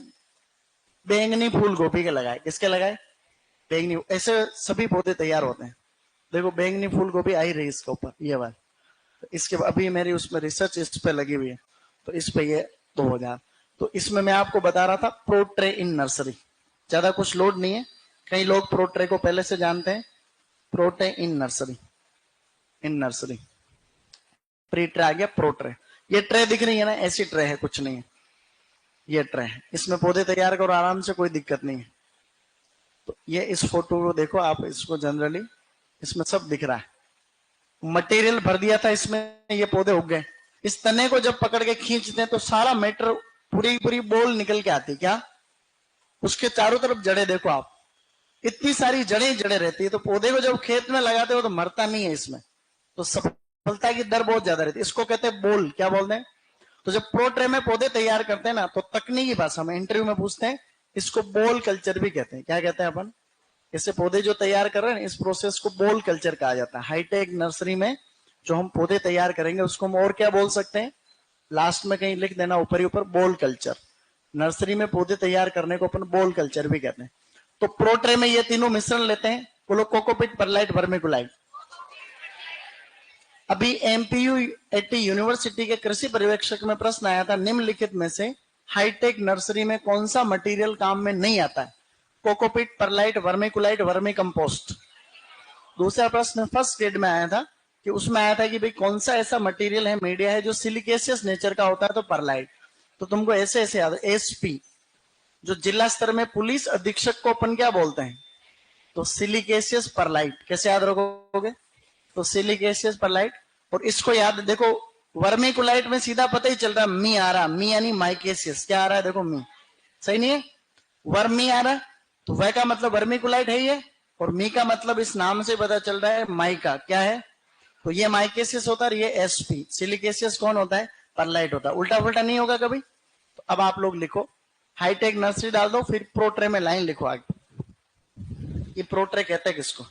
बैंगनी फूल गोभी के लगाए। किसके लगाए? बैंगनी। ऐसे सभी पौधे तैयार होते हैं। देखो बैंगनी फूल गोभी आई रही इसके ऊपर, ये बात। तो इसके अभी मेरी उसमें रिसर्च इस पे लगी हुई है, तो इस पे ये 2000। तो इसमें मैं आपको बता रहा था प्रोट्रे इन नर्सरी, ज्यादा कुछ लोड नहीं है। कई लोग प्रोट्रे को पहले से जानते हैं। Pro tray in nursery, in nursery pre tray आ गया, प्रोट्रे। ये ट्रे दिख रही है ना, ऐसी ट्रे है, कुछ नहीं है, ये ट्रे है। इसमें पौधे तैयार करो आराम से, कोई दिक्कत नहीं है। तो ये इस फोटो को देखो आप, इसको जनरली इसमें सब दिख रहा है। मटेरियल भर दिया था इसमें, ये पौधे उग गए। इस तने को जब पकड़ के खींचते हैं तो सारा मैटर, पूरी पूरी बोल निकल के आती। क्या? उसके चारों तरफ जड़े देखो आप, इतनी सारी जड़ें जड़े रहती है। तो पौधे को जब खेत में लगाते हो तो मरता नहीं है इसमें, तो सफलता की दर बहुत ज्यादा रहती है। इसको कहते हैं बोल। क्या बोलते हैं? तो जब प्रोट्रे में पौधे तैयार करते हैं ना, तो तकनीकी भाषा में इंटरव्यू में पूछते हैं, इसको बोल कल्चर भी कहते हैं। क्या कहते हैं अपन? ऐसे पौधे जो तैयार कर रहे हैं, इस प्रोसेस को बोल कल्चर कहा जाता है। हाईटेक नर्सरी में जो हम पौधे तैयार करेंगे उसको हम और क्या बोल सकते हैं? लास्ट में कहीं लिख देना ऊपर ही ऊपर, बोल कल्चर। नर्सरी में पौधे तैयार करने को अपन बोल कल्चर भी कहते हैं। तो प्रोट्रे में ये तीनों मिश्रण लेते हैं, बोलो कोकोपीट, परलाइट, वर्मिकुलाइट। अभी एमपीयू एटी यूनिवर्सिटी के कृषि पर्यवेक्षक में प्रश्न आया था, निम्नलिखित में से हाईटेक नर्सरी में कौन सा मटेरियल काम में नहीं आता है? Cocopeat, perlite, vermiculite, vermicompost. दूसरा प्रश्न फर्स्ट ग्रेड में आया था, कि उसमें आया था कि भाई कौन सा ऐसा मटेरियल है, मीडिया है जो सिलिकेशियस नेचर का होता है, तो परलाइट। तो तुमको ऐसे ऐसे याद, एसपी जो जिला स्तर में पुलिस अधीक्षक को अपन क्या बोलते हैं? तो सिलिकेशियस परलाइट। कैसे याद रखोगे? तो सिलिकेशियस परलाइट। और इसको याद देखो, वर्मिकुलाइट में सीधा पता ही चल रहा है, मी आ रहा, मी यानी माइकेशियस। क्या आ रहा है? देखो मी, सही नहीं है? वर्मी आ रहा है, तो वह का मतलब वर्मिकुलाइट है ये, और मी का मतलब इस नाम से पता चल रहा है माइका। क्या है? तो ये माइकेशियस होता है, ये एसपी। सिलिकेशियस कौन होता है? परलाइट होता है। उल्टा पुल्टा नहीं होगा कभी। तो अब आप लोग लिखो, हाईटेक नर्सरी डाल दो, फिर प्रो ट्रे में लाइन लिखो आगे। ये प्रो ट्रे कहते हैं किसको?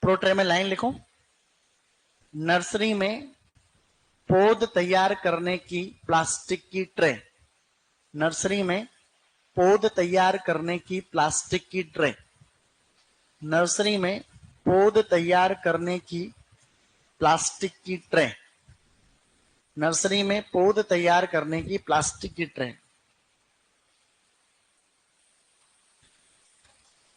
प्रो ट्रे में लाइन लिखो, नर्सरी में पौध तैयार करने की प्लास्टिक की ट्रे, नर्सरी में पौध तैयार करने की प्लास्टिक की ट्रे, नर्सरी में पौध तैयार करने की प्लास्टिक की ट्रे, नर्सरी में पौध तैयार करने की प्लास्टिक की ट्रे।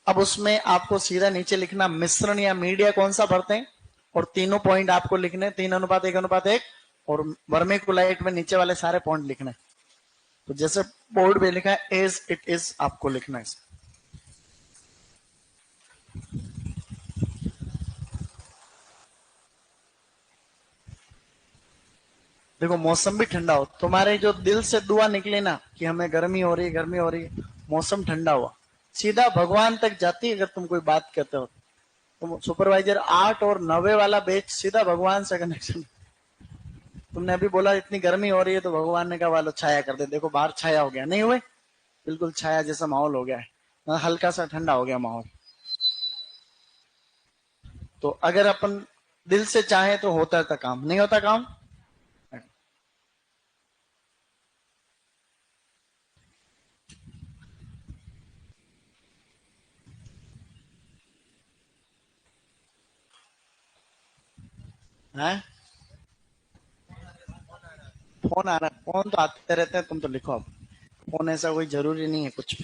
अब उसमें आपको सीधा नीचे लिखना मिश्रण या मीडिया कौन सा भरते हैं, और तीनों पॉइंट आपको लिखने, 3:1:1, और वर्मिकुलाइट में नीचे वाले सारे पॉइंट लिखने। तो जैसे बोर्ड पे लिखा है एज इट इज, आपको लिखना है। देखो मौसम भी ठंडा हो, तुम्हारे जो दिल से दुआ निकले ना कि हमें गर्मी हो रही है, गर्मी हो रही है, मौसम ठंडा हुआ, सीधा भगवान तक जाती है। अगर तुम कोई बात कहते हो, तुम सुपरवाइजर 8 और 9 वाला बेच सीधा भगवान से कनेक्शन। तुमने अभी बोला इतनी गर्मी हो रही है, तो भगवान ने कहा वालो छाया कर दे, देखो बाहर छाया हो गया, नहीं हुए? बिल्कुल छाया जैसा माहौल हो गया है, हल्का सा ठंडा हो गया माहौल। तो अगर अपन दिल से चाहे तो होता था काम, नहीं होता काम? है फोन आ रहा है, फोन तो आते रहते हैं, तुम तो लिखो अब। फोन ऐसा कोई जरूरी नहीं है कुछ भी,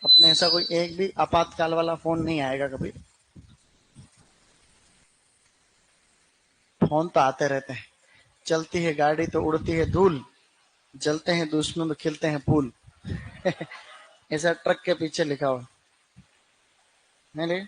अपने ऐसा कोई एक भी आपातकाल वाला फोन नहीं आएगा कभी। फोन तो आते रहते हैं, चलती है गाड़ी तो उड़ती है धूल, जलते हैं दुश्मन तो खिलते हैं फूल। ऐसा ट्रक के पीछे लिखा हुआ नहीं?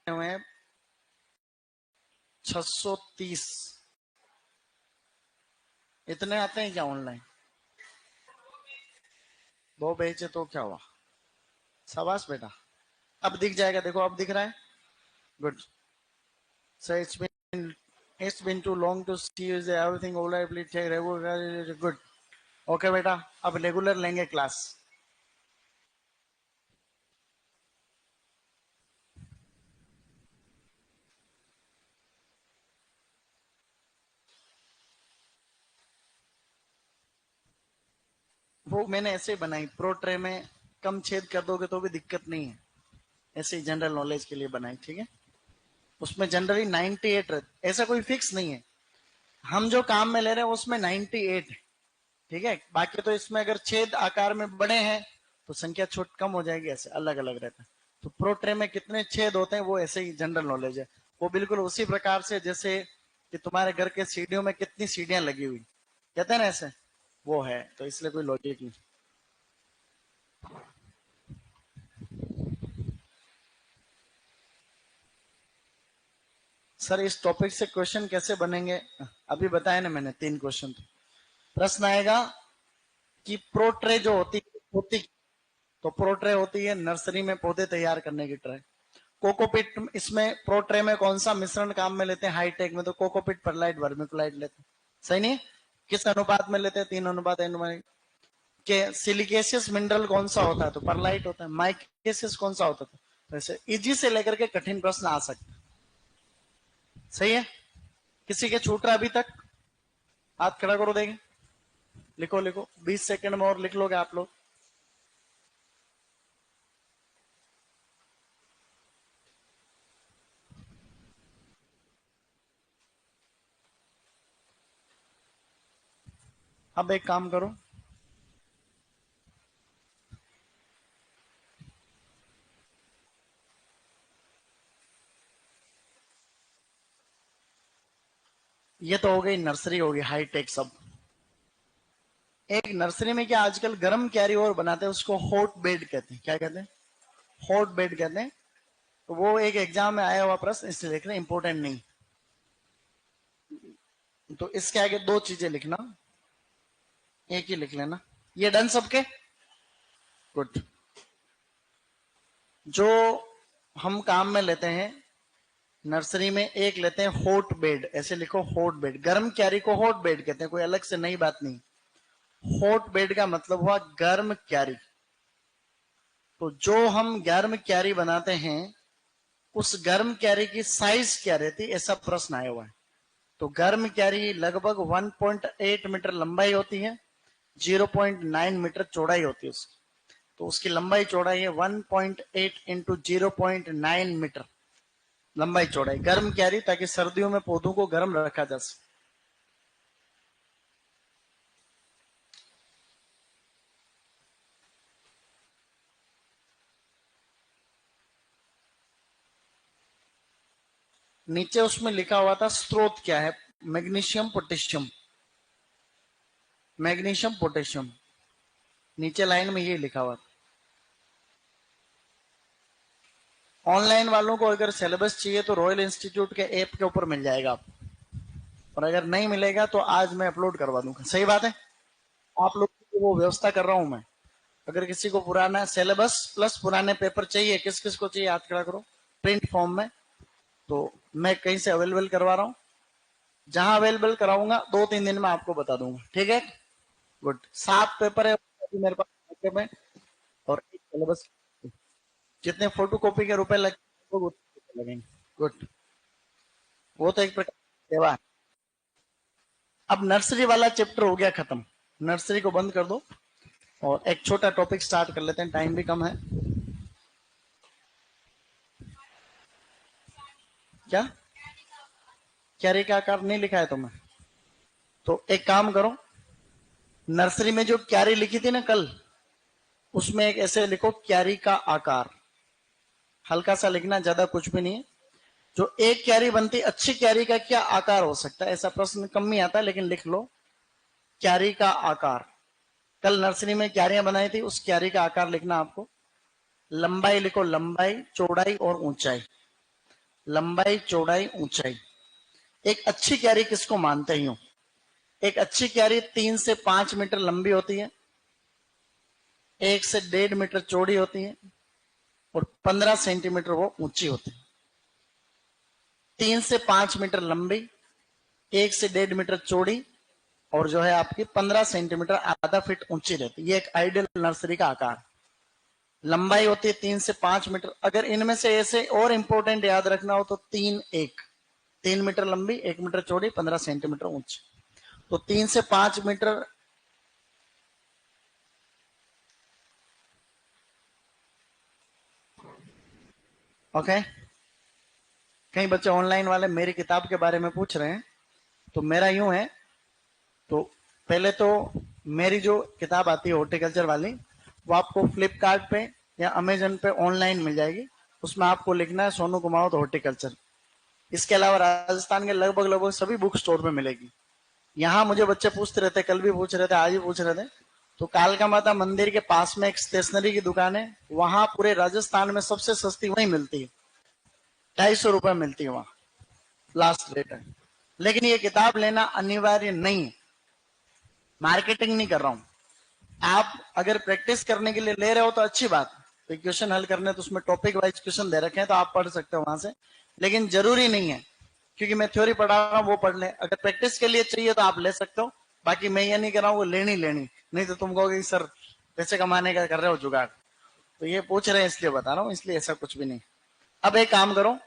हुए 630, इतने आते हैं क्या ऑनलाइन? दो भेजे तो क्या हुआ? शाबाश बेटा, अब दिख जाएगा, देखो अब दिख रहा है। Good. So it's been too long to see you. Is everything all right? Please take regular. Good. Okay बेटा, अब रेगुलर लेंगे क्लास। वो मैंने ऐसे बनाई, प्रो ट्रे में कम छेद कर दोगे तो भी दिक्कत नहीं है, ऐसे ही जनरल नॉलेज के लिए बनाई, ठीक है? उसमें जनरली 98 रहता, ऐसा कोई फिक्स नहीं है। हम जो काम में ले रहे हैं उसमें 98 है, ठीक है? बाकी तो इसमें अगर छेद आकार में बड़े हैं तो संख्या छोट कम हो जाएगी, ऐसे अलग अलग रहता है। तो प्रो ट्रे में कितने छेद होते हैं वो ऐसे ही जनरल नॉलेज है। वो बिल्कुल उसी प्रकार से जैसे कि तुम्हारे घर के सीढ़ियों में कितनी सीढ़ियां लगी हुई, कहते हैं ना, ऐसे वो है, तो इसलिए कोई लॉजिक नहीं। सर इस टॉपिक से क्वेश्चन कैसे बनेंगे? अभी बताया ना मैंने, 3 क्वेश्चन। प्रश्न आएगा कि प्रोट्रे जो होती तो प्रोट्रे होती है नर्सरी में पौधे तैयार करने की ट्रे। कोकोपिट, इसमें प्रोट्रे में कौन सा मिश्रण काम में लेते हैं हाईटेक में? तो कोकोपिट, परलाइट, वर्मिकुलाइट लेते हैं। सही नहीं? किस अनुपात में लेते हैं? 3:1। कि सिलिकेशियस मिनरल कौन सा होता है, तो परलाइट होता है। माइकेशियस कौन सा होता है, तो ऐसे इजी से लेकर के कठिन प्रश्न आ सकते हैं। सही है, किसी के छूट रहा अभी तक? हाथ खड़ा करो देंगे। लिखो लिखो, 20 सेकंड में और लिख लोगे आप लोग। अब एक काम करो, ये तो हो गई नर्सरी, हो गई हाईटेक सब। एक नर्सरी में क्या आजकल गर्म कैरी ओवर बनाते हैं, उसको हॉट बेड कहते हैं। क्या कहते हैं? हॉट बेड कहते हैं। तो वो एक एग्जाम में आया हुआ प्रश्न, इसलिए लिख रहे, इंपॉर्टेंट नहीं। तो इसके आगे दो चीजें लिखना, एक ही लिख लेना। ये डन सबके? गुड। जो हम काम में लेते हैं नर्सरी में, एक लेते हैं हॉट बेड। ऐसे लिखो, हॉट बेड। गर्म क्यारी को हॉट बेड कहते हैं, कोई अलग से नई बात नहीं। हॉट बेड का मतलब हुआ गर्म क्यारी। तो जो हम गर्म क्यारी बनाते हैं, उस गर्म क्यारी की साइज क्या रहती, ऐसा प्रश्न आया हुआ है। तो गर्म क्यारी लगभग 1.8 मीटर लंबाई होती है, 0.9 मीटर चौड़ाई होती है उसकी। तो उसकी लंबाई चौड़ाई है 1.8 इंटू 0.9 मीटर लंबाई चौड़ाई गर्म क्यारी, ताकि सर्दियों में पौधों को गर्म रखा जा सके। नीचे उसमें लिखा हुआ था स्रोत क्या है, मैग्नीशियम पोटेशियम। मैग्नीशियम पोटेशियम नीचे लाइन में ये लिखा हुआ था। ऑनलाइन वालों को अगर सिलेबस चाहिए तो रॉयल इंस्टीट्यूट के ऐप के ऊपर मिल जाएगा आपको, और अगर नहीं मिलेगा तो आज मैं अपलोड करवा दूंगा। सही बात है, आप लोग को वो व्यवस्था कर रहा हूं मैं। अगर किसी को पुराना सिलेबस प्लस पुराने पेपर चाहिए, किस किस को चाहिए हाथ खड़ा करो, प्रिंट फॉर्म में, तो मैं कहीं से अवेलेबल करवा रहा हूँ। जहां अवेलेबल कराऊंगा 2-3 दिन में आपको बता दूंगा। ठीक है, गुड। 7 पेपर है मेरे पास में, और एक सिलेबस। जितने फोटो कॉपी के रुपए लगेंगे, गुड। वो तो एक प्रकार की सेवा है। अब नर्सरी वाला चैप्टर हो गया खत्म, नर्सरी को बंद कर दो और एक छोटा टॉपिक स्टार्ट कर लेते हैं, टाइम भी कम है। क्या क्यारी का आकार नहीं लिखा है तुम्हें? तो एक काम करो, नर्सरी में जो क्यारी लिखी थी ना कल, उसमें एक ऐसे लिखो, क्यारी का आकार। हल्का सा लिखना, ज्यादा कुछ भी नहीं है। जो एक क्यारी बनती, अच्छी क्यारी का क्या आकार हो सकता है, ऐसा प्रश्न कम ही आता है, लेकिन लिख लो क्यारी का आकार। कल नर्सरी में क्यारियां बनाई थी, उस क्यारी का आकार लिखना आपको। लंबाई लिखो, लंबाई चौड़ाई और ऊंचाई। लंबाई चौड़ाई ऊंचाई। एक अच्छी क्यारी किसको मानते ही हो? एक अच्छी क्यारी 3 से 5 मीटर लंबी होती है, 1 से 1.5 मीटर चौड़ी होती है, और 15 सेंटीमीटर वो ऊंची होती है। 3 से 5 मीटर लंबी, 1 से 1.5 मीटर चौड़ी, और जो है आपकी 15 सेंटीमीटर आधा फीट ऊंची रहती है। ये एक आइडियल नर्सरी का आकार। लंबाई होती है 3 से 5 मीटर। अगर इनमें से ऐसे और इंपॉर्टेंट याद रखना हो तो 3 मीटर लंबी, 1 मीटर चौड़ी, 15 सेंटीमीटर ऊंची। तो 3 से 5 मीटर। ओके, कई बच्चे ऑनलाइन वाले मेरी किताब के बारे में पूछ रहे हैं। तो मेरा यूं है, तो पहले तो मेरी जो किताब आती है हॉर्टिकल्चर वाली, वो आपको फ्लिपकार्ट पे या अमेजन पे ऑनलाइन मिल जाएगी। उसमें आपको लिखना है सोनू कुमावत हॉर्टिकल्चर। इसके अलावा राजस्थान के लगभग लगभग सभी बुक स्टोर में मिलेगी। यहाँ मुझे बच्चे पूछते रहते, कल भी पूछ रहे थे, आज भी पूछ रहे थे। तो कालका माता मंदिर के पास में एक स्टेशनरी की दुकान है, वहां पूरे राजस्थान में सबसे सस्ती वही मिलती है, 250 रुपए मिलती है वहां, लास्ट रेट है। लेकिन ये किताब लेना अनिवार्य नहीं है, मार्केटिंग नहीं कर रहा हूं। आप अगर प्रैक्टिस करने के लिए ले रहे हो तो अच्छी बात है, तो क्वेश्चन हल करने तो उसमें टॉपिक वाइज क्वेश्चन दे रखे हैं, तो आप पढ़ सकते हो वहां से। लेकिन जरूरी नहीं है, क्योंकि मैं थ्योरी पढ़ा रहा हूँ वो पढ़ ले। अगर प्रैक्टिस के लिए चाहिए तो आप ले सकते हो, बाकी मैं ये नहीं कर रहा हूँ वो लेनी लेनी, नहीं तो तुम कहोगे सर पैसे कमाने का कर रहे हो जुगाड़। तो ये पूछ रहे हैं इसलिए बता रहा हूँ, इसलिए ऐसा कुछ भी नहीं। अब एक काम करो,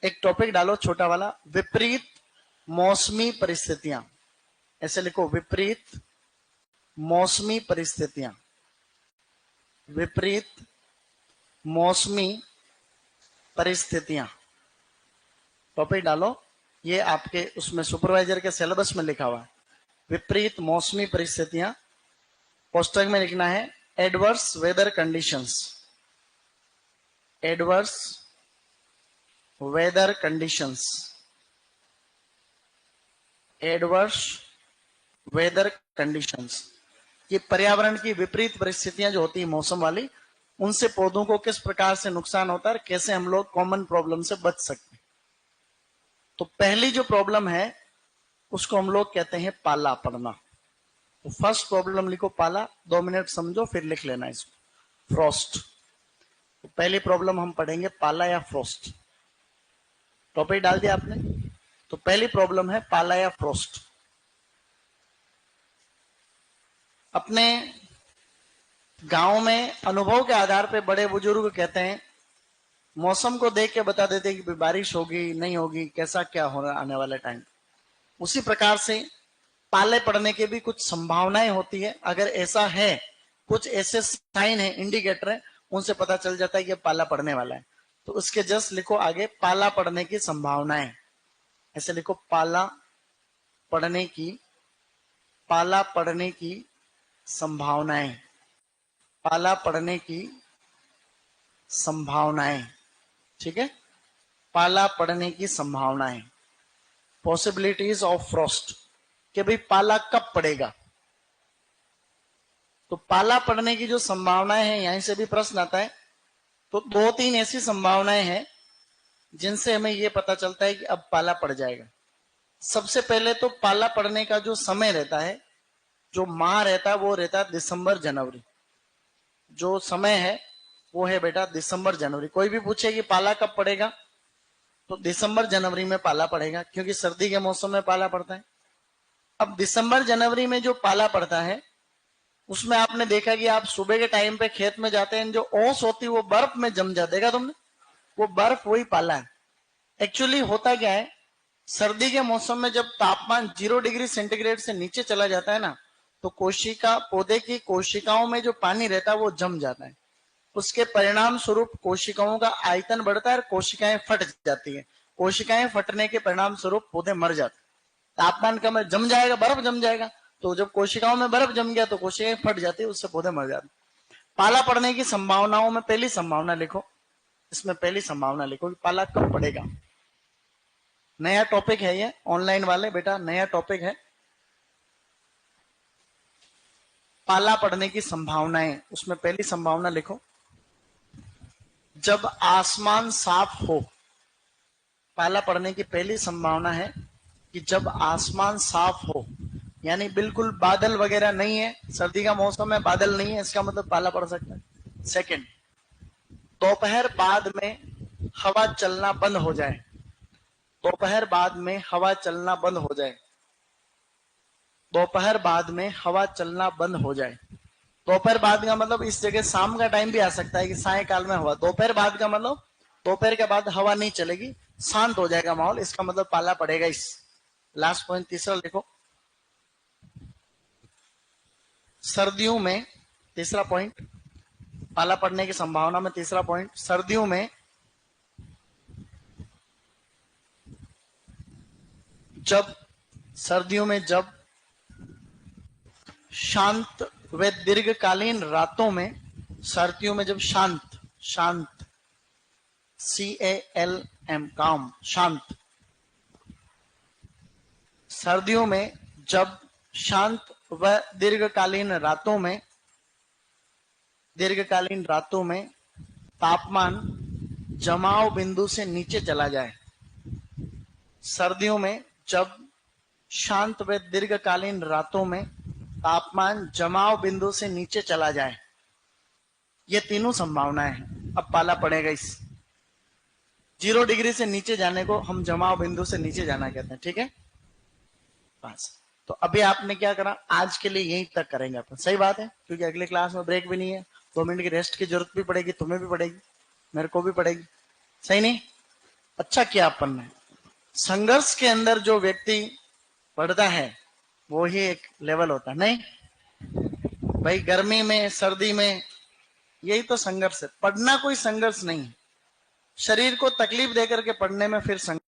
एक टॉपिक डालो छोटा वाला, विपरीत मौसमी परिस्थितियां। ऐसे लिखो, विपरीत मौसमी परिस्थितियां, विपरीत मौसमी परिस्थितियां। टॉपिक डालो, ये आपके उसमें सुपरवाइजर के सिलेबस में लिखा हुआ है, विपरीत मौसमी परिस्थितियां। पुस्तक में लिखना है adverse weather conditions, adverse weather conditions, adverse weather conditions. ये पर्यावरण की विपरीत परिस्थितियां जो होती है मौसम वाली, उनसे पौधों को किस प्रकार से नुकसान होता है और कैसे हम लोग कॉमन प्रॉब्लम से बच सकते हैं। तो पहली जो प्रॉब्लम है उसको हम लोग कहते हैं पाला पड़ना। तो फर्स्ट प्रॉब्लम लिखो पाला, 2 मिनट समझो फिर लिख लेना इसको, फ्रॉस्ट। तो पहली प्रॉब्लम हम पढ़ेंगे पाला या फ्रॉस्ट। टॉपिक डाल दिया आपने। तो पहली प्रॉब्लम है पाला या फ्रॉस्ट। अपने गांव में अनुभव के आधार पर बड़े बुजुर्ग कहते हैं, मौसम को देख के बता देते कि बारिश होगी नहीं होगी, कैसा क्या हो रहा आने वाले टाइम। उसी प्रकार से पाले पड़ने की भी कुछ संभावनाएं होती है। अगर ऐसा है, कुछ ऐसे साइन है, इंडिकेटर है, उनसे पता चल जाता है कि पाला पड़ने वाला है। तो उसके जस्ट लिखो आगे पाला पड़ने की संभावनाएं। ऐसे लिखो पाला पड़ने की, पाला पड़ने की संभावनाएं, पाला पड़ने की संभावनाएं। ठीक है, पाला पड़ने की संभावनाएं, पॉसिबिलिटीज ऑफ फ्रॉस्ट, कि भाई पाला कब पड़ेगा। तो पाला पड़ने की जो संभावनाएं हैं, यहीं से भी प्रश्न आता है। तो 2-3 ऐसी संभावनाएं हैं जिनसे हमें यह पता चलता है कि अब पाला पड़ जाएगा। सबसे पहले तो पाला पड़ने का जो समय रहता है, जो माह रहता है, वो रहता है दिसंबर जनवरी। जो समय है वो है बेटा दिसंबर जनवरी। कोई भी पूछे कि पाला कब पड़ेगा, तो दिसंबर जनवरी में पाला पड़ेगा, क्योंकि सर्दी के मौसम में पाला पड़ता है। अब दिसंबर जनवरी में जो पाला पड़ता है, उसमें आपने देखा कि आप सुबह के टाइम पे खेत में जाते हैं, जो ओस होती है वो बर्फ में जम जाती है। देखा तुमने, वो बर्फ वही पाला है। एक्चुअली होता क्या है, सर्दी के मौसम में जब तापमान 0 डिग्री सेंटीग्रेड से नीचे चला जाता है ना, तो कोशिका, पौधे की कोशिकाओं में जो पानी रहता है वो जम जाता है। उसके परिणाम स्वरूप कोशिकाओं का आयतन बढ़ता है और कोशिकाएं फट जाती है। कोशिकाएं फटने के परिणाम स्वरूप पौधे मर जाते हैं। तापमान कम है, जम जाएगा, बर्फ जम जाएगा। तो जब कोशिकाओं में बर्फ जम गया तो कोशिकाएं फट जाती है, उससे पौधे मर जाते। पाला पड़ने की संभावनाओं में पहली संभावना लिखो, इसमें पहली संभावना लिखो कि पाला कब पड़ेगा। नया टॉपिक है ये, ऑनलाइन वाले बेटा नया टॉपिक है, पाला पड़ने की संभावनाएं। उसमें पहली संभावना लिखो, जब आसमान साफ हो। पाला पड़ने की पहली संभावना है कि जब आसमान साफ हो, यानी बिल्कुल बादल वगैरह नहीं है, सर्दी का मौसम है, बादल नहीं है, इसका मतलब पाला पड़ सकता है। सेकंड, दोपहर बाद में हवा चलना बंद हो जाए। दोपहर बाद में हवा चलना बंद हो जाए। दोपहर बाद में हवा चलना बंद हो जाए। दोपहर बाद का मतलब इस जगह शाम का टाइम भी आ सकता है कि सायकाल में हवा। दोपहर बाद का मतलब दोपहर के बाद हवा नहीं चलेगी, शांत हो जाएगा माहौल, इसका मतलब पाला पड़ेगा। इस लास्ट पॉइंट तीसरा लिखो, सर्दियों में, तीसरा पॉइंट पाला पड़ने की संभावना में तीसरा पॉइंट, सर्दियों में जब शांत व दीर्घकालीन रातों में, सर्दियों में जब शांत, शांत CALM काम, शांत, सर्दियों में जब शांत व दीर्घकालीन रातों में तापमान जमाव बिंदु से नीचे चला जाए। सर्दियों में जब शांत व दीर्घकालीन रातों में तापमान जमाव बिंदु से नीचे चला जाए, ये तीनों संभावनाएं हैं। अब पाला पड़ेगा। इस 0 डिग्री से नीचे जाने को हम जमाव बिंदु से नीचे जाना कहते हैं। ठीक है, बस तो अभी आपने क्या करा, आज के लिए यहीं तक करेंगे अपन, सही बात है, क्योंकि अगली क्लास में ब्रेक भी नहीं है, 2 मिनट की रेस्ट की जरूरत भी पड़ेगी, तुम्हें भी पड़ेगी, मेरे को भी पड़ेगी, सही नहीं? अच्छा किया अपन ने। संघर्ष के अंदर जो व्यक्ति पढ़ता है वो ही एक लेवल होता है, नहीं भाई? गर्मी में, सर्दी में, यही तो संघर्ष है। पढ़ना कोई संघर्ष नहीं है, शरीर को तकलीफ देकर के पढ़ने में फिर संघर्ष